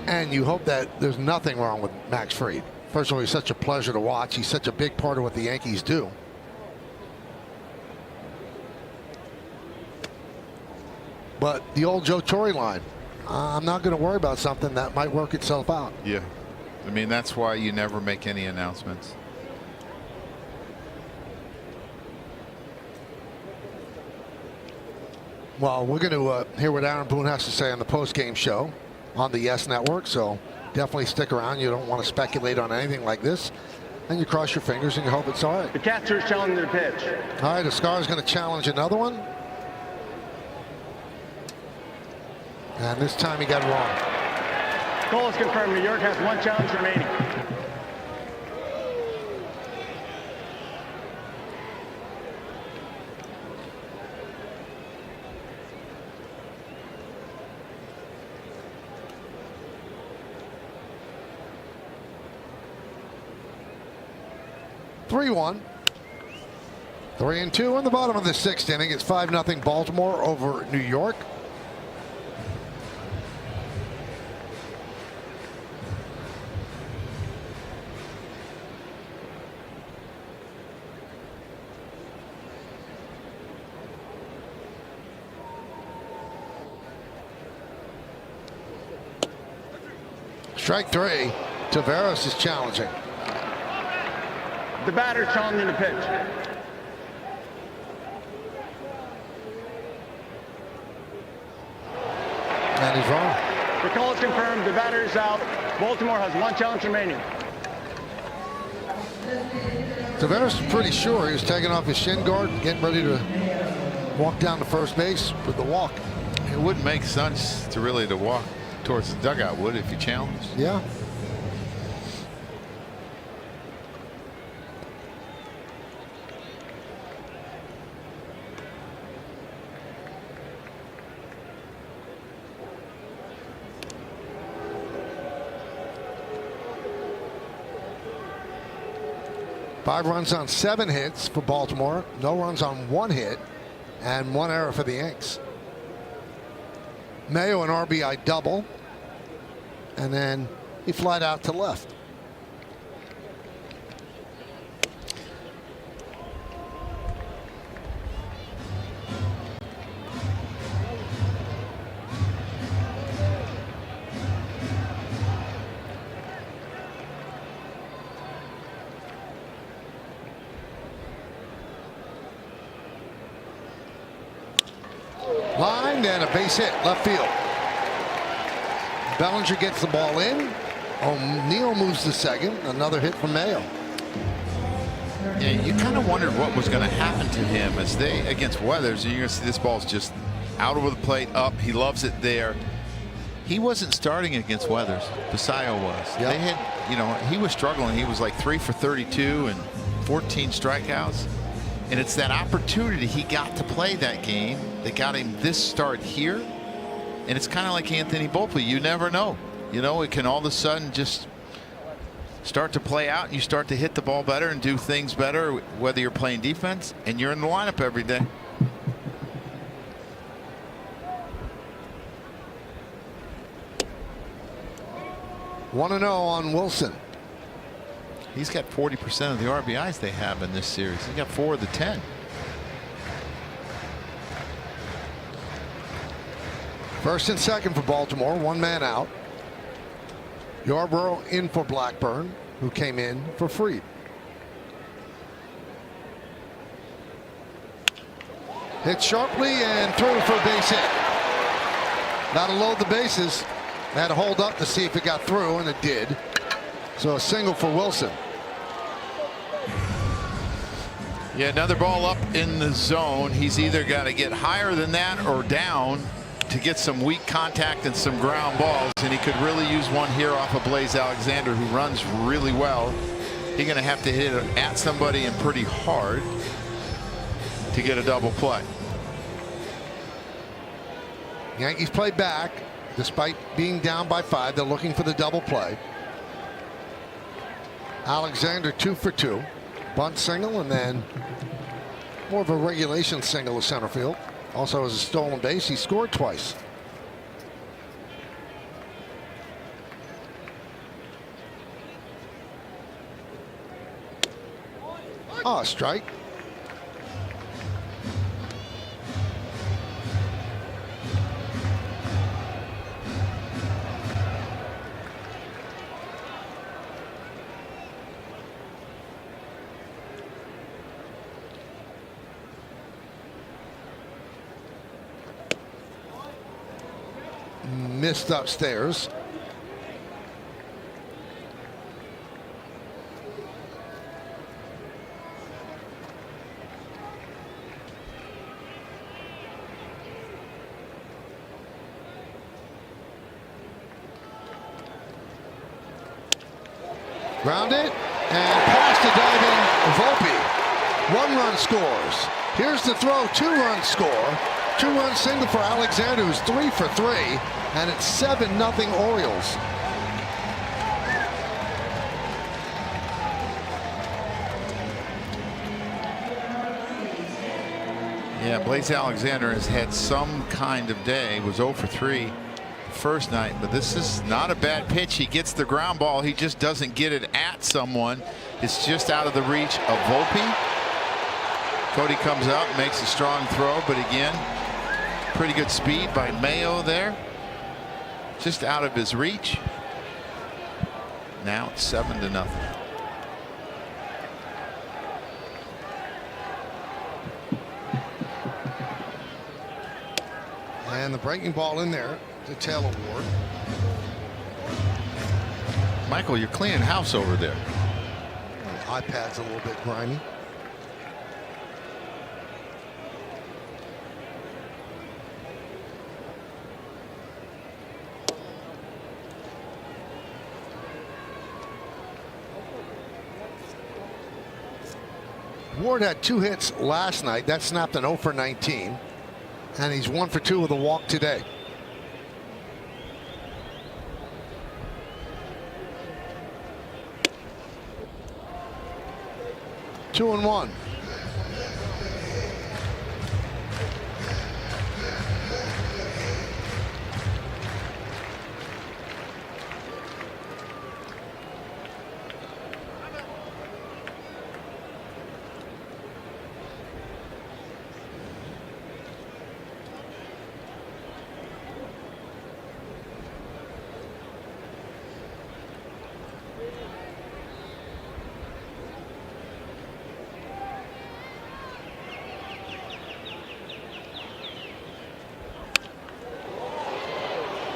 And you hope that there's nothing wrong with Max Fried. First of all, he's such a pleasure to watch. He's such a big part of what the Yankees do. But the old Joe Torre line, I'm not going to worry about something that might work itself out. Yeah. I mean, that's why you never make any announcements. Well, we're going to hear what Aaron Boone has to say on the post-game show on the Yes Network, so definitely stick around. You don't want to speculate on anything like this, and you cross your fingers and you hope it's all right. The catcher is challenging the pitch. All right, Escar is going to challenge another one. And this time he got it wrong. Call is confirmed. New York has one challenge remaining. Three-one. 3-2 in the bottom of the sixth inning. It's 5-0 Baltimore over New York. Strike three. Taveras is challenging. The batter challenging the pitch. And he's wrong. The call is confirmed. The batter is out. Baltimore has one challenge remaining. Taveras is pretty sure he was taking off his shin guard, getting ready to walk down to first base with the walk. It wouldn't make sense to really to walk towards the dugout, would it, if you challenged? Yeah. Five runs on 7 hits for Baltimore. No runs on 1 hit. And 1 error for the Yanks. Mayo an RBI double. And then he flied out to left. Line and a base hit left field. Bellinger gets the ball in. O'Neill moves to second. Another hit from Mayo. Yeah, you kind of wondered what was going to happen to him as they against Weathers. And you're going to see this ball's just out over the plate, up. He loves it there. He wasn't starting against Weathers. Basayo was. Yep. They had, you know, he was struggling. He was like 3 for 32 and 14 strikeouts. And it's that opportunity he got to play that game that got him this start here. And it's kind of like Anthony Volpe. You never know. You know, it can all of a sudden just start to play out. And you start to hit the ball better and do things better, whether you're playing defense and you're in the lineup every day. One 1-0 on Wilson. He's got 40% of the RBIs they have in this series. He got 4 of the 10. First and second for Baltimore. 1 man out. Yarbrough in for Blackburn, who came in for Fried. Hit sharply and through for a base hit. That'll load the bases. They had to hold up to see if it got through, and it did. So a single for Wilson. Yeah, another ball up in the zone. He's either got to get higher than that or down to get some weak contact and some ground balls, and he could really use one here off of Blaze Alexander, who runs really well. He's going to have to hit it at somebody and pretty hard to get a double play. Yankees play back despite being down by 5. They're looking for the double play. Alexander 2 for 2. Bunt single, and then more of a regulation single to center field. Also has a stolen base. He scored twice. Oh, a strike. Missed upstairs. Grounded and past the diving Volpe. 1-run scores. Here's the throw. 2-run score. 2-run single for Alexander, who's 3 for 3, and it's 7-0 Orioles. Yeah, Blaze Alexander has had some kind of day. Was 0 for 3 first night, but this is not a bad pitch. He gets the ground ball. He just doesn't get it at someone. It's just out of the reach of Volpe. Cody comes out, makes a strong throw, but again, pretty good speed by Mayo there. Just out of his reach. Now it's 7-0. And the breaking ball in there to Taylor Ward. Michael, you're cleaning house over there. The iPad's a little bit grimy. Ward had 2 hits last night. That snapped an 0 for 19. And he's 1 for 2 with a walk today. Two and 1.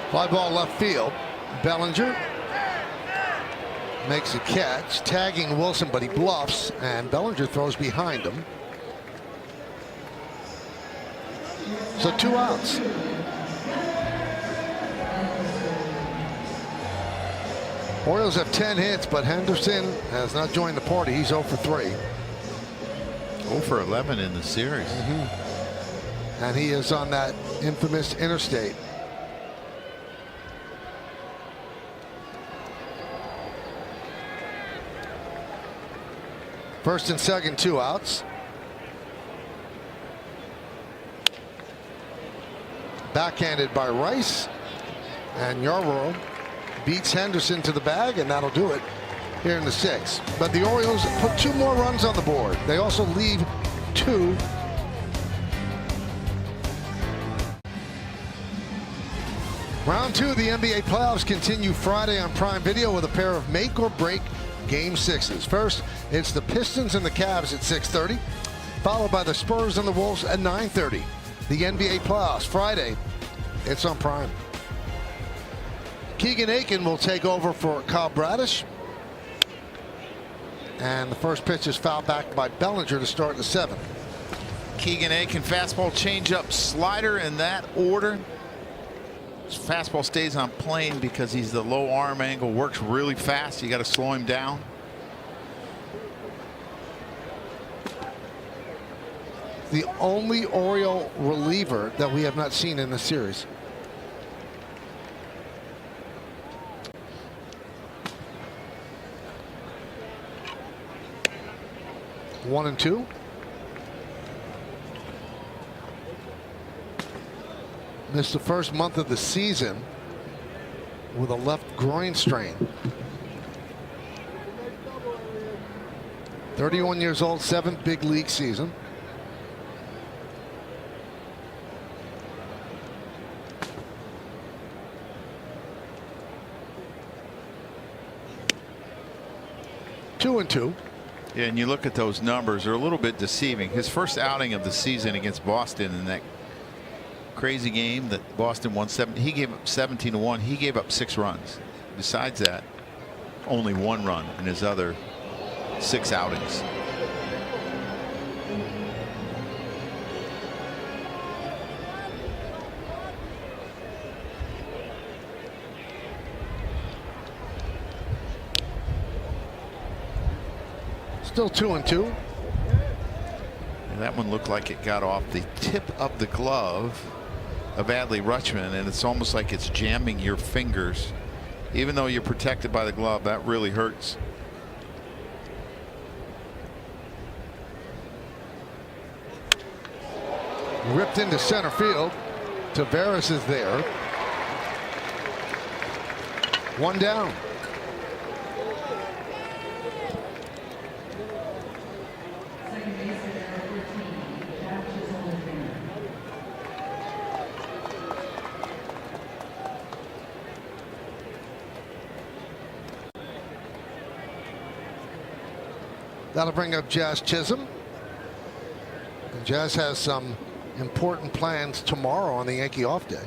Fly ball left field. Bellinger makes a catch, tagging Wilson, but he bluffs, and Bellinger throws behind him. So 2 outs. Orioles have 10 hits, but Henderson has not joined the party. He's 0 for 3. 0 for 11 in the series. And he is on that infamous interstate. First and second, 2 outs. Backhanded by Rice, and Yarbrough beats Henderson to the bag, and that'll do it here in the 6th. But the Orioles put 2 more runs on the board. They also leave 2. Round 2 of the NBA playoffs continue Friday on Prime Video with a pair of make or break Game 6s. First, it's the Pistons and the Cavs at 6:30, followed by the Spurs and the Wolves at 9:30. The NBA playoffs Friday. It's on Prime. Keegan Aiken will take over for Kyle Bradish. And the first pitch is fouled back by Bellinger to start the 7th. Keegan Akin, fastball, changeup, slider in that order. His fastball stays on plane because he's the low arm angle, works really fast. You got to slow him down. The only Oriole reliever that we have not seen in the series. One and two. Missed the first month of the season with a left groin strain. 31 years old, 7th big league season. Two and two. Yeah, and you look at those numbers, they're a little bit deceiving. His first outing of the season against Boston in that crazy game that Boston won 7, he gave up 17-1. He gave up 6 runs. Besides that, only 1 run in his other 6 outings. Still 2 and 2. And that one looked like it got off the tip of the glove of Adley Rutschman, and it's almost like it's jamming your fingers. Even though you're protected by the glove, that really hurts. Ripped into center field. Tavares is there. 1 down. That'll bring up Jazz Chisholm. And Jazz has some important plans tomorrow on the Yankee off day.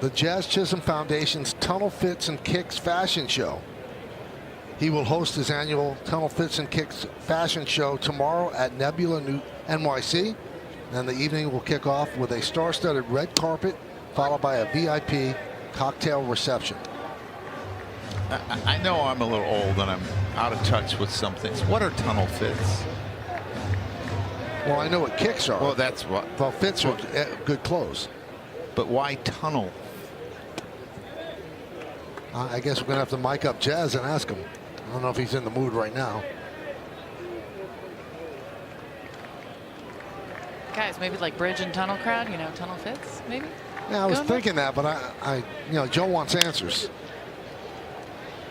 The Jazz Chisholm Foundation's Tunnel Fits and Kicks fashion show. He will host his annual Tunnel Fits and Kicks fashion show tomorrow at Nebula NYC. And the evening will kick off with a star-studded red carpet followed by a VIP cocktail reception. I know I'm a little old and I'm out of touch with some things. What are tunnel fits? Well, I know what kicks are. Well, that's what. Well, fits are good clothes. But why tunnel? I guess we're going to have to mic up Jazz and ask him. I don't know if he's in the mood right now. Guys, maybe like bridge and tunnel crowd, you know, tunnel fits, maybe? Yeah, I was thinking that, but you know, Joe wants answers.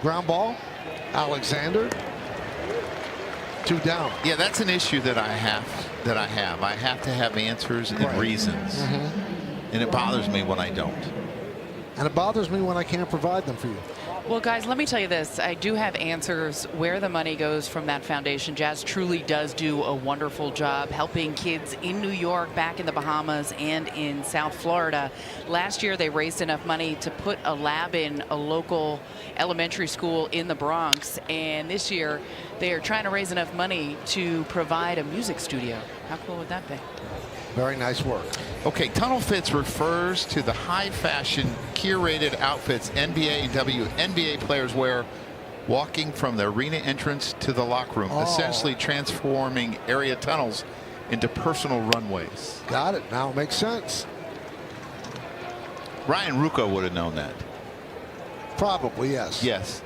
Ground ball, Alexander. 2 down. Yeah, that's an issue that I have. I have to have answers and reasons, and it bothers me when I don't. And it bothers me when I can't provide them for you. Well, guys, let me tell you this. I do have answers where the money goes from that foundation. Jazz truly does do a wonderful job helping kids in New York, back in the Bahamas, and in South Florida. Last year, they raised enough money to put a lab in a local elementary school in the Bronx. And this year, they are trying to raise enough money to provide a music studio. How cool would that be? Very nice work. Okay, tunnel fits refers to the high fashion curated outfits NBA and WNBA players wear walking from the arena entrance to the locker room, essentially transforming area tunnels into personal runways. Got it. Now it makes sense. Ryan Rucco would have known that. Probably, yes. Yes.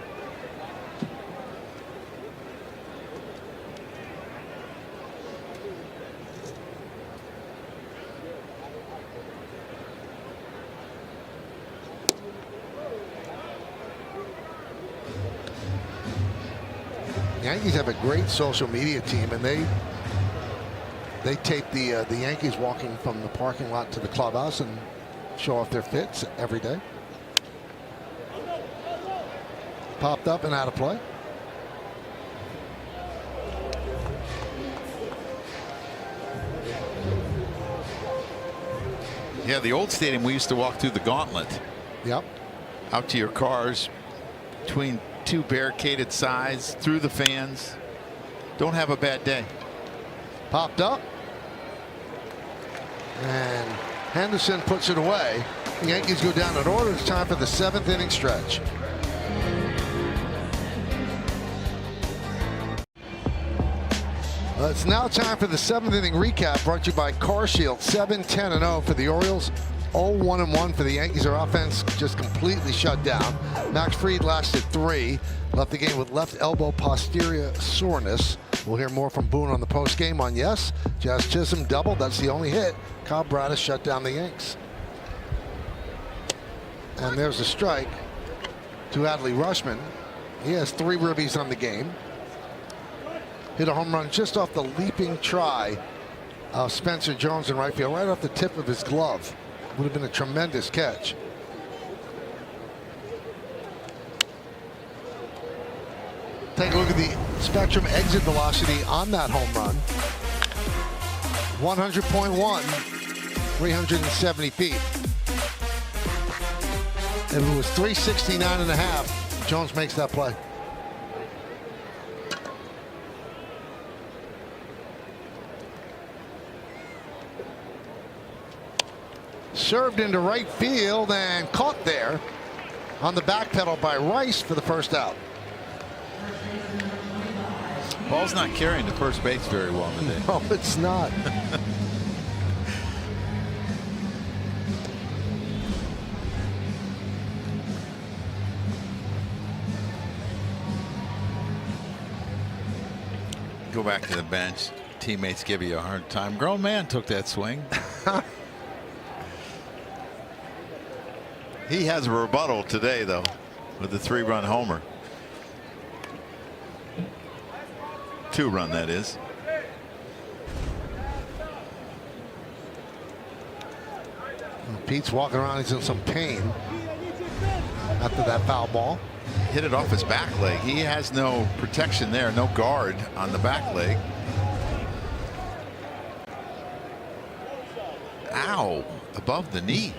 The Yankees have a great social media team, and they tape the Yankees walking from the parking lot to the clubhouse and show off their fits every day. Popped up and out of play. Yeah, the old stadium, we used to walk through the gauntlet. Yep. Out to your cars between 2 barricaded sides through the fans. Don't have a bad day. Popped up. And Henderson puts it away. The Yankees go down in order. It's time for the 7th inning stretch. It's now time for the 7th inning recap, brought to you by Car Shield. 7-10-0 for the Orioles. 0-1-1 for the Yankees. Their offense just completely shut down. Max Fried lasted 3. Left the game with left elbow posterior soreness. We'll hear more from Boone on the post game on yes. Jazz Chisholm doubled. That's the only hit. Kyle Bradish shut down the Yanks. And there's a strike to Adley Rutschman. He has 3 ribbies on the game. Hit a home run just off the leaping try of Spencer Jones in right field, right off the tip of his glove. Would have been a tremendous catch. Take a look at the Spectrum exit velocity on that home run. 100.1, 370 feet. If it was 369.5, Jones makes that play. Served into right field and caught there on the back pedal by Rice for the first out. Ball's not carrying to first base very well today. No, it's not. Go back to the bench. Teammates give you a hard time. Grown man took that swing. He has a rebuttal today, though, with the 3-run homer. 2-run, that is. Pete's walking around. He's in some pain after that foul ball. Hit it off his back leg. He has no protection there, no guard on the back leg. Ow, above the knee.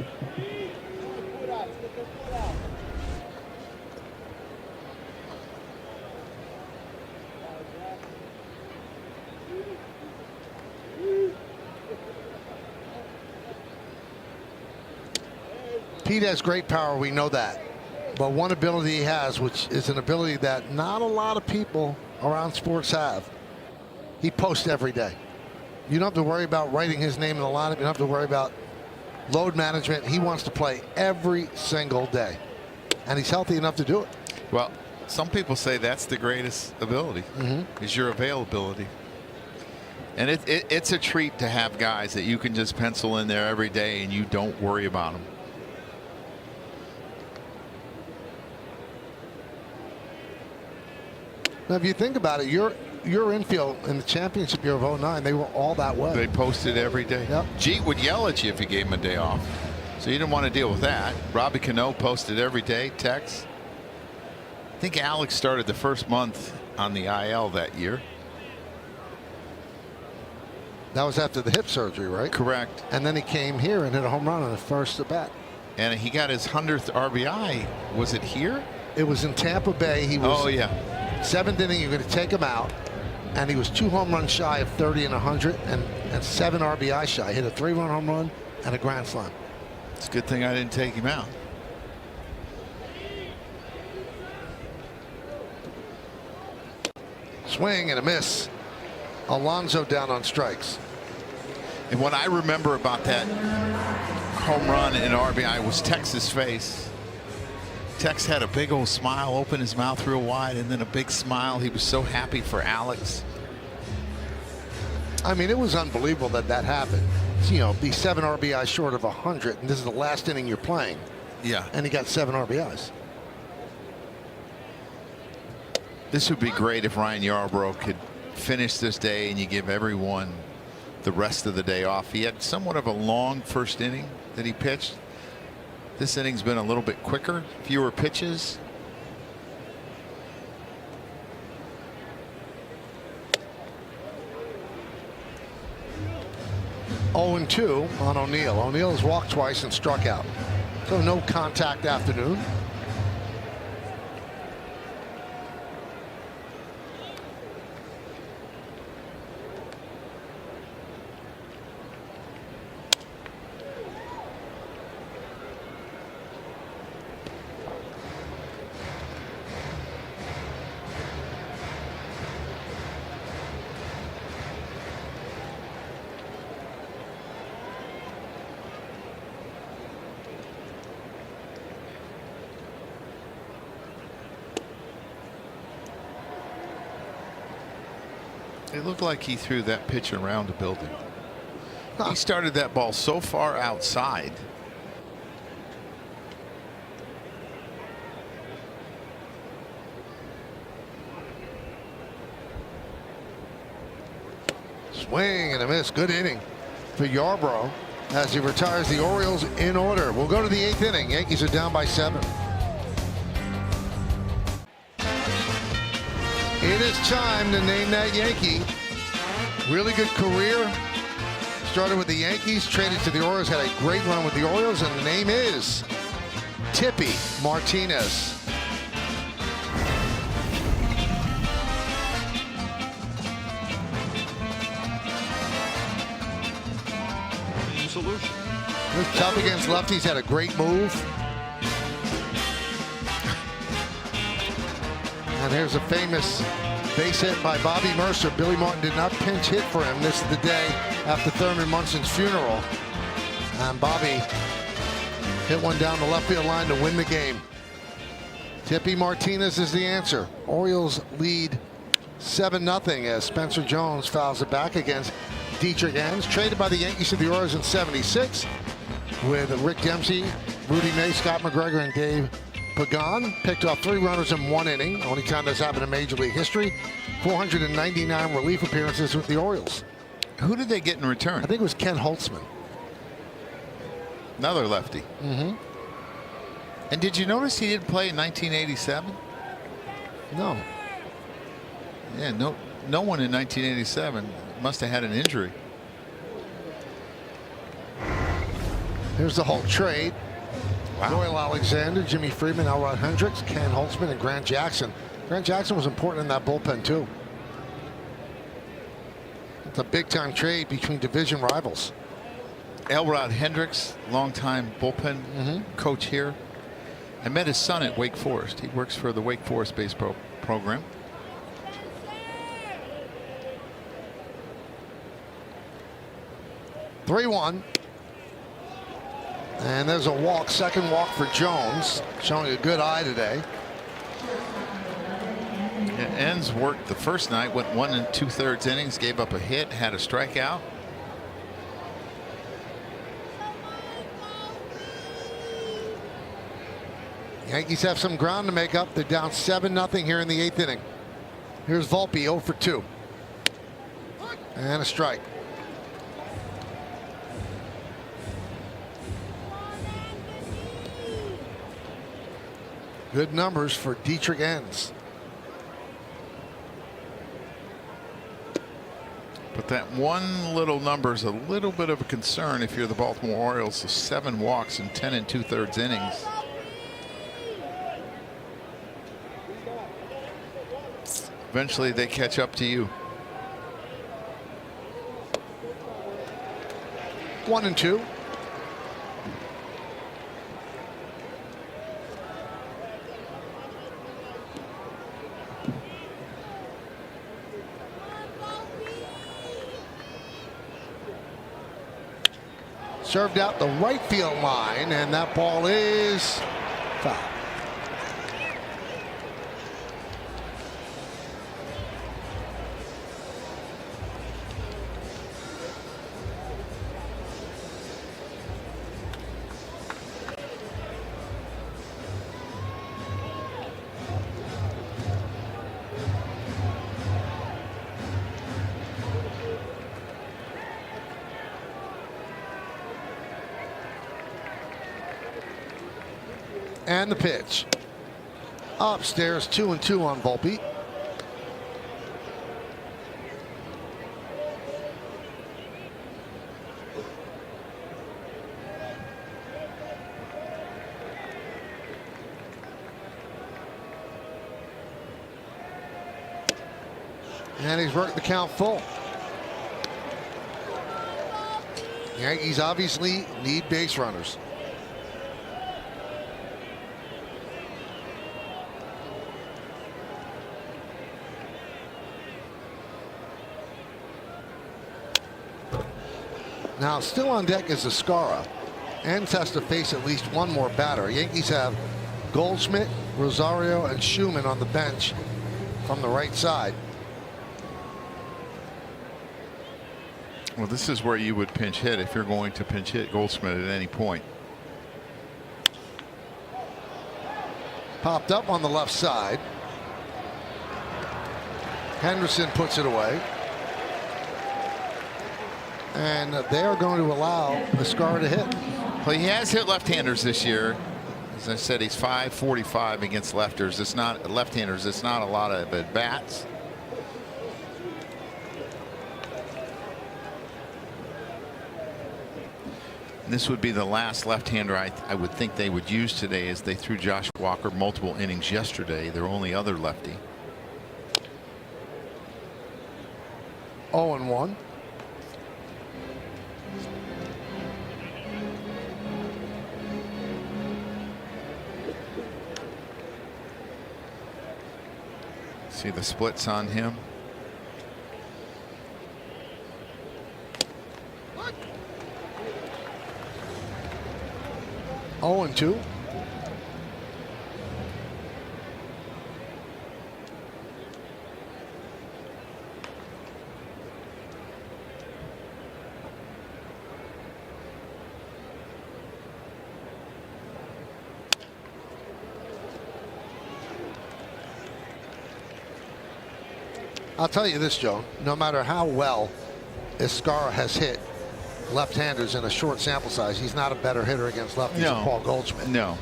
Pete has great power, we know that. But one ability he has, which is an ability that not a lot of people around sports have. He posts every day. You don't have to worry about writing his name in the lineup. You don't have to worry about load management. He wants to play every single day. And he's healthy enough to do it. Well, some people say that's the greatest ability, is your availability. And it's a treat to have guys that you can just pencil in there every day and you don't worry about them. Now, if you think about it, your infield in the championship year of 09, they were all that way. They posted every day. Yep. Jeet would yell at you if you gave him a day off. So you didn't want to deal with that. Robbie Cano posted every day, Tex. I think Alex started the first month on the IL that year. That was after the hip surgery, right? Correct. And then he came here and hit a home run on the first at bat. And he got his 100th RBI. Was it here? It was in Tampa Bay. He was 7th inning. You're going to take him out. And he was 2 home runs shy of 30 and 100 and 7 RBI shy. Hit a 3-run home run and a grand slam. It's a good thing I didn't take him out. Swing and a miss. Alonso down on strikes. And what I remember about that home run and RBI was Tex's face. Tex had a big old smile, opened his mouth real wide, and then a big smile. He was so happy for Alex. I mean, it was unbelievable that happened. You know, be 7 RBIs short of 100, and this is the last inning you're playing. Yeah. And he got 7 RBIs. This would be great if Ryan Yarbrough could finish this day and you give everyone the rest of the day off. He had somewhat of a long first inning that he pitched. This inning's been a little bit quicker, fewer pitches. Oh, 2 on O'Neill. O'Neill has walked twice and struck out. So no contact afternoon. It looked like he threw that pitch around the building. Huh. He started that ball so far outside. Swing and a miss. Good inning for Yarbrough as he retires the Orioles in order. We'll go to the 8th inning. Yankees are down by 7. It is time to name that Yankee. Really good career. Started with the Yankees, traded to the Orioles, had a great run with the Orioles, and the name is Tippy Martinez. Solution. He was tough against lefties, had a great move. And here's a famous base hit by Bobby Mercer. Billy Martin did not pinch hit for him. This is the day after Thurman Munson's funeral. And Bobby hit one down the left field line to win the game. Tippy Martinez is the answer. Orioles lead 7-0 as Spencer Jones fouls it back against Dietrich Enns. Traded by the Yankees to the Orioles in '76 with Rick Dempsey, Rudy May, Scott McGregor, and Dave Pagan. Picked off 3 runners in 1 inning. Only time that's happened in Major League history. 499 relief appearances with the Orioles. Who did they get in return? I think it was Ken Holtzman. Another lefty. Mm-hmm. And did you notice he didn't play in 1987? No. Yeah, no one in 1987 must have had an injury. Here's the whole trade. Wow. Doyle Alexander, Jimmy Freeman, Elrod Hendricks, Ken Holtzman, and Grant Jackson. Grant Jackson was important in that bullpen too. It's a big-time trade between division rivals. Elrod Hendricks, longtime bullpen coach here. I met his son at Wake Forest. He works for the Wake Forest baseball program. (3-1). And there's a walk, second walk for Jones, showing a good eye today. Enns worked the first night, went 1 2/3 innings, gave up a hit, had a strikeout. Yankees have some ground to make up. They're down 7-0 here in the 8th inning. Here's Volpe, 0 for 2. And a strike. Good numbers for Dietrich Enns. But that one little number is a little bit of a concern if you're the Baltimore Orioles. So 7 walks in 10 2/3 innings. Eventually they catch up to you. 1-2. Served out the right field line, and that ball is foul. And the pitch. Upstairs, 2-2 on Volpe. And he's worked the count full. Yankees obviously need base runners. Now still on deck is Escara. Enns has to face at least one more batter. Yankees have Goldschmidt, Rosario, and Schumann on the bench from the right side. Well, this is where you would pinch hit if you're going to pinch hit Goldschmidt at any point. Popped up on the left side. Henderson puts it away. And they are going to allow Escar to hit. Well, he has hit left-handers this year. As I said, he's .545 against lefters. It's not left-handers. It's not a lot of at bats. This would be the last left-hander I would think they would use today, as they threw Josh Walker multiple innings yesterday. Their only other lefty. 0-1. See the splits on him. What? 0-2. I'll tell you this, Joe, no matter how well Escar has hit left-handers in a short sample size, he's not a better hitter against lefties than Paul Goldschmidt. No.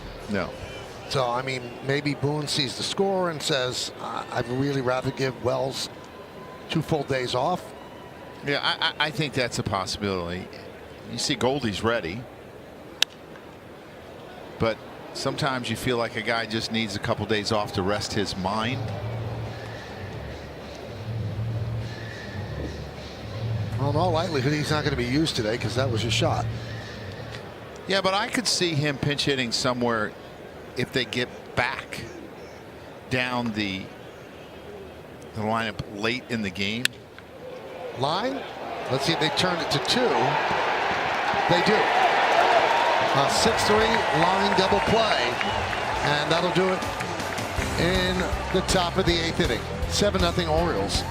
So, I mean, maybe Boone sees the score and says, I'd really rather give Wells 2 full days off. Yeah, I think that's a possibility. You see Goldie's ready. But sometimes you feel like a guy just needs a couple days off to rest his mind. Well, in all likelihood, he's not going to be used today because that was a shot. Yeah, but I could see him pinch hitting somewhere if they get back down the lineup late in the game. Line? Let's see if they turn it to 2. They do. A 6-3 line double play. And that'll do it in the top of the 8th inning. 7-0 Orioles.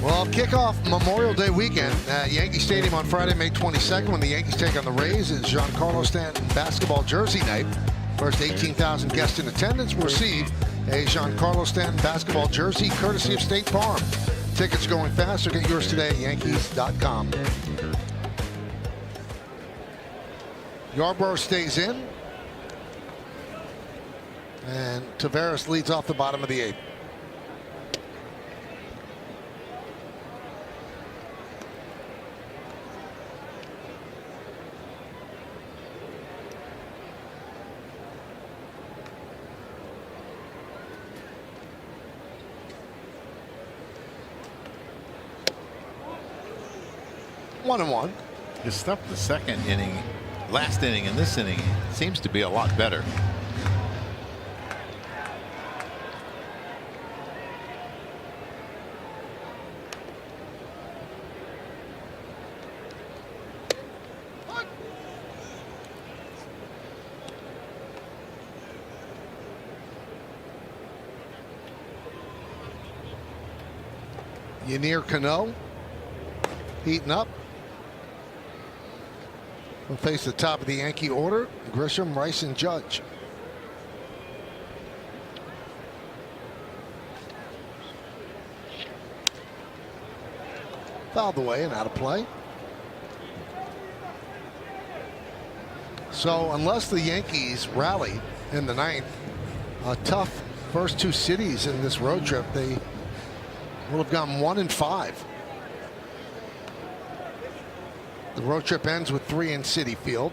Well, kickoff Memorial Day weekend at Yankee Stadium on Friday, May 22nd, when the Yankees take on the Rays. It's Giancarlo Stanton basketball jersey night. First 18,000 guests in attendance will receive a Giancarlo Stanton basketball jersey courtesy of State Farm. Tickets going fast, so get yours today at Yankees.com. Yarbrough stays in. And Taveras leads off the bottom of the 8th. One and one. His stuff the second inning, last inning and this inning seems to be a lot better. Ynier Cano heating up. Will face the top of the Yankee order. Grisham, Rice, and Judge. Fouled away and out of play. So unless the Yankees rally in the 9th, a tough first 2 cities in this road trip, they will have gone 1-5. The road trip ends with 3 in Citi Field.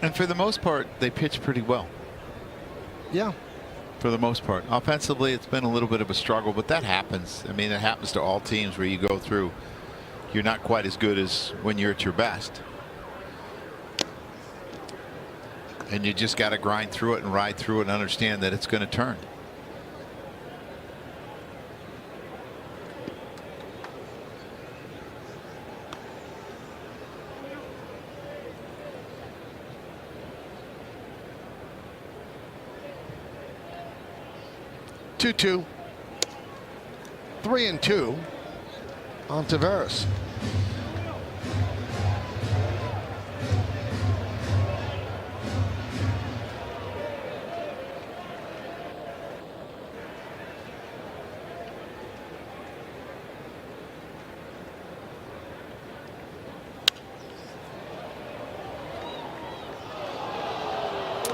And for the most part, they pitch pretty well. Yeah. For the most part. Offensively, it's been a little bit of a struggle, but that happens. I mean, it happens to all teams where you go through. You're not quite as good as when you're at your best. And you just got to grind through it and ride through it and understand that it's going to turn. 2-2. 3-2 on Taveras.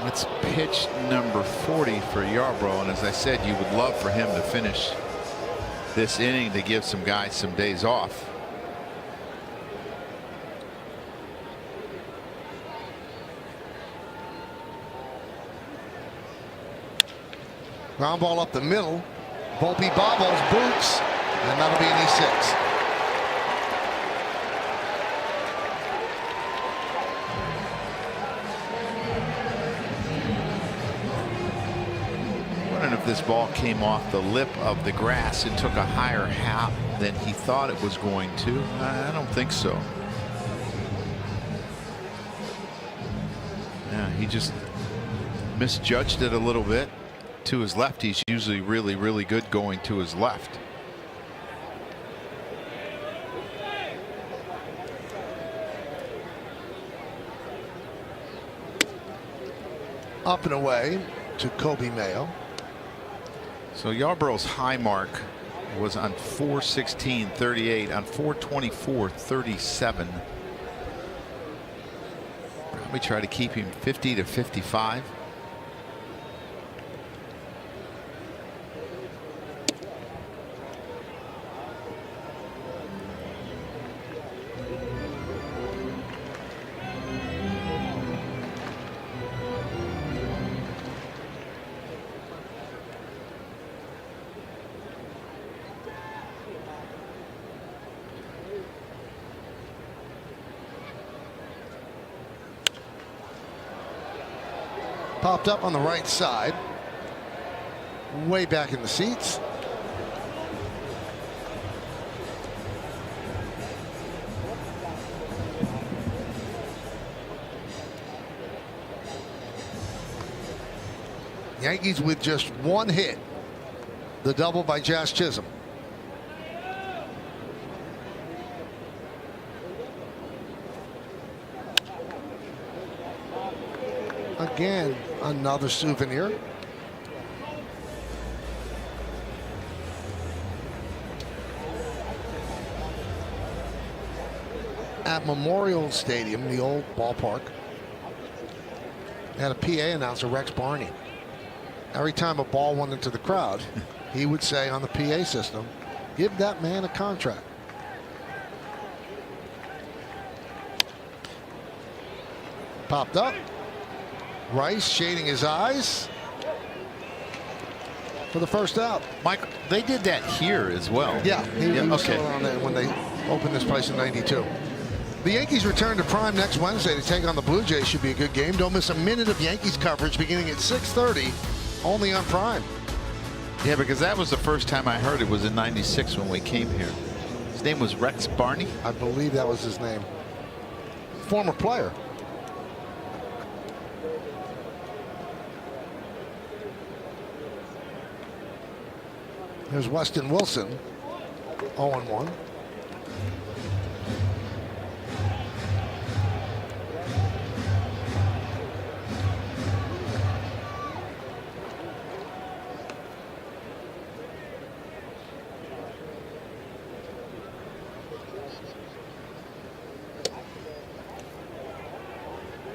It's pitch number 40 for Yarbrough, and as I said, you would love for him to finish this inning to give some guys some days off. Ground ball up the middle. Volpe bobbles, boots, and that'll be an E6. If this ball came off the lip of the grass and took a higher hop than he thought it was going to. I don't think so. Yeah, he just misjudged it a little bit. To his left, he's usually really good going to his left. Up and away to Kobe Mayo. So Yarbrough's high mark was on 4/16/38, on 4/24/37. Probably try to keep him 50 to 55. Popped up on the right side. Way back in the seats. Yankees with just one hit. The double by Jazz Chisholm. Again, another souvenir. At Memorial Stadium, the old ballpark, had a PA announcer, Rex Barney. Every time a ball went into the crowd, he would say on the PA system, "Give that man a contract." Popped up. Rice shading his eyes for the first out. Mike, they did that here as well. Yeah, he was okay. still around there when they opened this place in '92. The Yankees return to Prime next Wednesday to take on the Blue Jays. Should be a good game. Don't miss a minute of Yankees coverage beginning at 6:30, only on Prime. Yeah, because that was the first time I heard it was in '96 when we came here. His name was Rex Barney. I believe that was his name. Former player. Here's Weston Wilson, 0-1.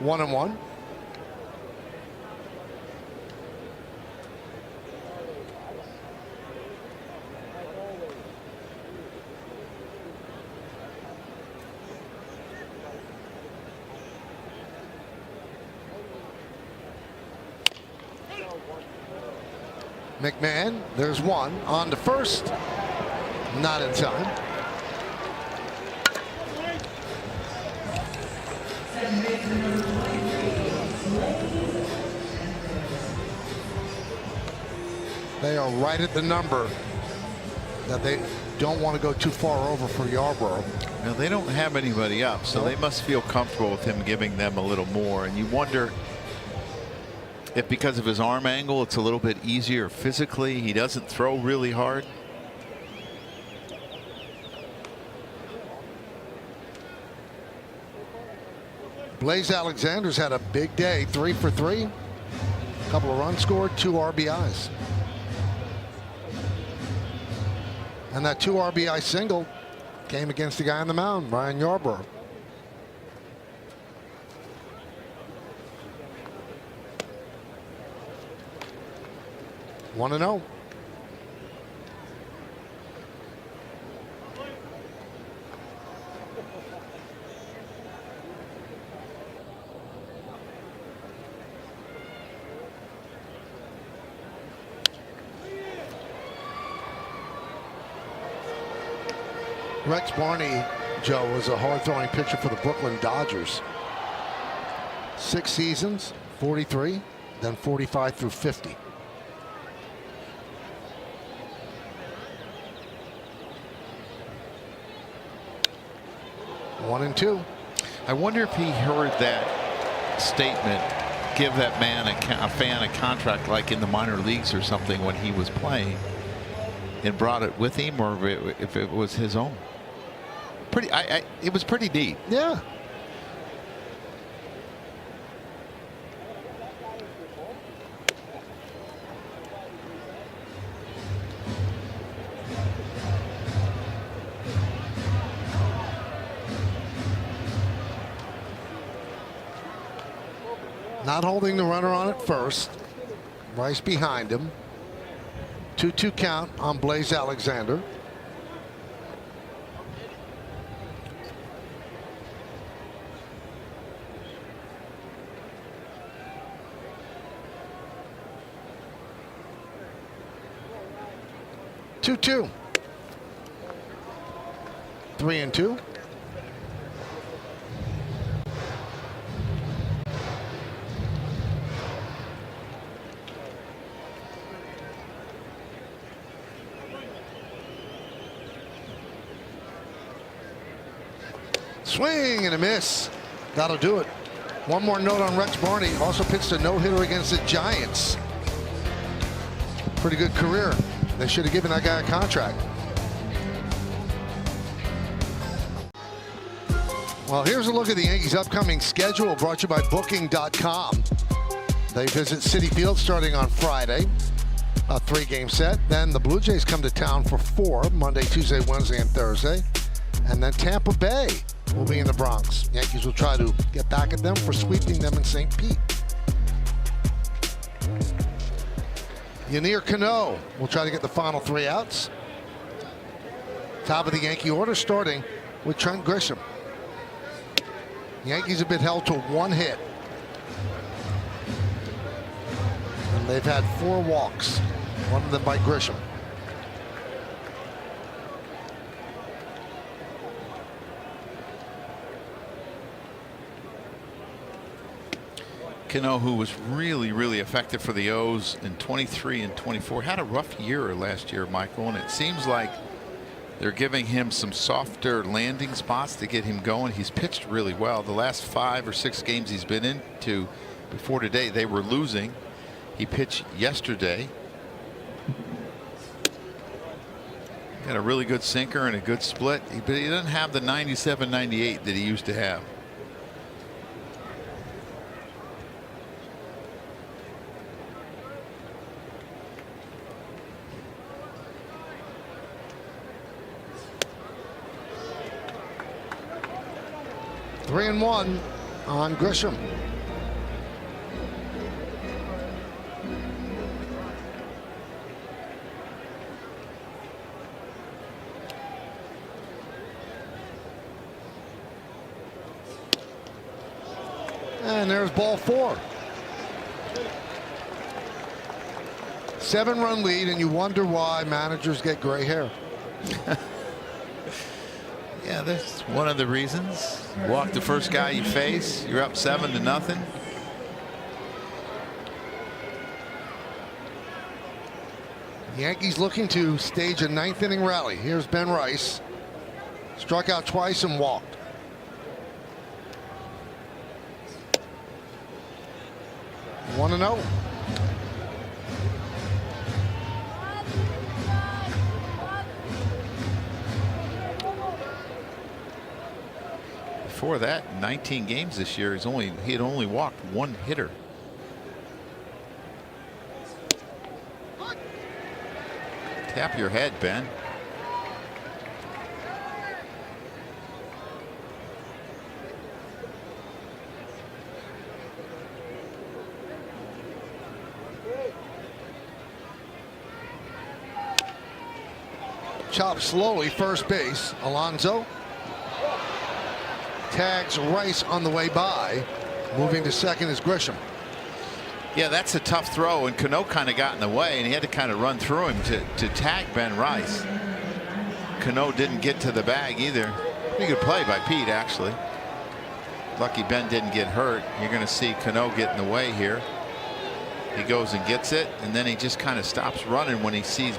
One and one. McMahon, there's one on to first, not in time. They are right at the number that they don't want to go too far over for Yarbrough. Now, they don't have anybody up, so they must feel comfortable with him giving them a little more. And you wonder If because of his arm angle, it's a little bit easier physically. He doesn't throw really hard. Blaze Alexander's had a big day, 3 for 3. A couple of runs scored, 2 RBIs. And that 2 RBI single came against the guy on the mound, Ryan Yarbrough. One and 0. Rex Barney, Joe, was a hard-throwing pitcher for the Brooklyn Dodgers. 6 seasons, 43, then 45 through 50. One and 2. I wonder if he heard that statement, give that man a fan a contract like in the minor leagues or something when he was playing, and brought it with him, or if it was his own. It was pretty deep. Yeah. Not holding the runner on at first. Rice behind him. 2-2 count on Blaze Alexander. Two. 3 and 2. Swing and a miss. That'll do it. One more note on Rex Barney. Also pitched a no-hitter against the Giants. Pretty good career. They should have given that guy a contract. Well, here's a look at the Yankees' upcoming schedule, brought to you by Booking.com. They visit Citi Field starting on Friday, a 3-game set. Then the Blue Jays come to town for 4, Monday, Tuesday, Wednesday, and Thursday. And then Tampa Bay will be in the Bronx. Yankees will try to get back at them for sweeping them in St. Pete. Yanier Cano will try to get the final 3 outs. Top of the Yankee order, starting with Trent Grisham. Yankees have been held to 1 hit. And they've had 4 walks, one of them by Grisham. Cano, who was really effective for the O's in 23 and 24, had a rough year last year, Michael, and it seems like they're giving him some softer landing spots to get him going. He's pitched really well. The last 5 or 6 games he's been into before today, they were losing. He pitched yesterday. Got a really good sinker and a good split, but he doesn't have the 97-98 that he used to have. Three and 1 on Grisham. And there's ball 4. 7-run lead, and you wonder why managers get gray hair. Yeah, that's one of the reasons. Walk the first guy you face. You're up 7-0. Yankees looking to stage a 9th inning rally. Here's Ben Rice. Struck out twice and walked. One and 0. before that, 19 games this year, he had only walked one hitter. Tap your head, Ben. Chop slowly, first base. Alonso tags Rice on the way by. Moving to second is Grisham. Yeah, that's a tough throw, and Cano kind of got in the way, and he had to kind of run through him to tag Ben Rice. Cano didn't get to the bag either. Pretty good play by Pete, actually. Lucky Ben didn't get hurt. You're going to see Cano get in the way here. He goes and gets it, and then he just kind of stops running when he sees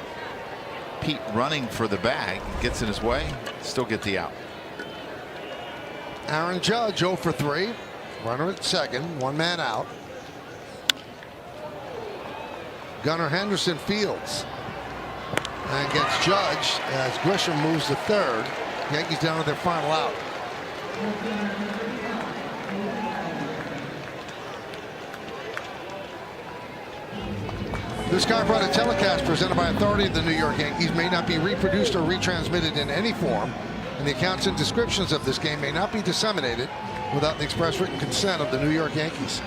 Pete running for the bag. Gets in his way, still get the out. Aaron Judge 0 for 3. Runner at second, one man out. Gunnar Henderson fields and gets Judge as Grisham moves to third. Yankees down to their final out. This Sky telecast presented by authority of the New York Yankees may not be reproduced or retransmitted in any form, and the accounts and descriptions of this game may not be disseminated without the express written consent of the New York Yankees.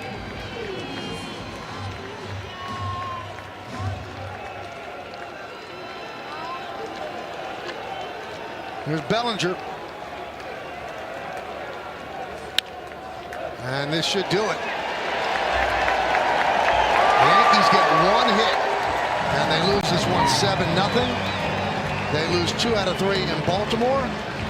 Here's Bellinger. And this should do it. The Yankees get one hit, and they lose this one 7-0. They lose 2 out of 3 in Baltimore,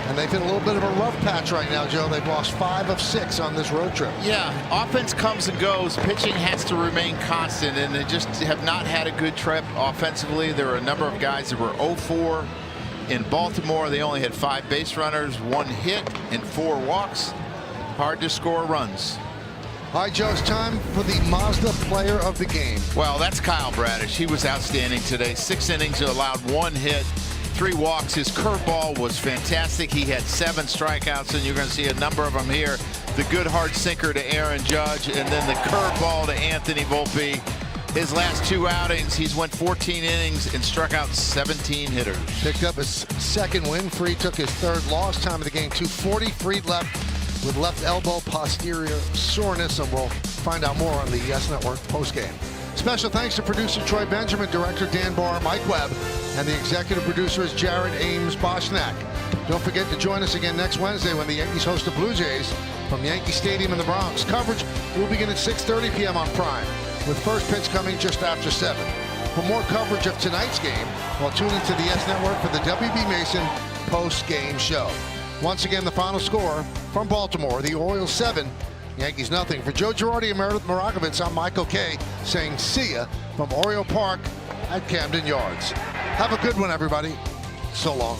and they've hit a little bit of a rough patch right now, Joe. They've lost 5 of 6 on this road trip. Yeah, offense comes and goes. Pitching has to remain constant, and they just have not had a good trip offensively. There are a number of guys that were 0-4 in Baltimore. They only had 5 base runners, 1 hit, and 4 walks. Hard to score runs. All right, Joe, it's time for the Mazda player of the game. Well, that's Kyle Bradish. He was outstanding today. 6 innings, allowed 1 hit, 3 walks. His curveball was fantastic. He had 7 strikeouts, and you're going to see a number of them here. The good hard sinker to Aaron Judge, and then the curveball to Anthony Volpe. His last 2 outings, he's went 14 innings and struck out 17 hitters. Picked up his second win. Fried took his 3rd loss. Time of the game 2:40. Fried left with left elbow posterior soreness, and we'll find out more on the Yes Network postgame. Special thanks to producer Troy Benjamin, director Dan Barr, Mike Webb, and the executive producer is Jared Ames Boschnack. Don't forget to join us again next Wednesday when the Yankees host the Blue Jays from Yankee Stadium in the Bronx. Coverage will begin at 6:30 p.m. on Prime, with first pitch coming just after 7. For more coverage of tonight's game, well, tune into the Yes Network for the WB Mason post-game show. Once again, the final score from Baltimore, the Orioles 7, Yankees nothing. For Joe Girardi and Meredith Morakovitz, I'm Michael Kay saying see ya from Oriole Park at Camden Yards. Have a good one, everybody. So long.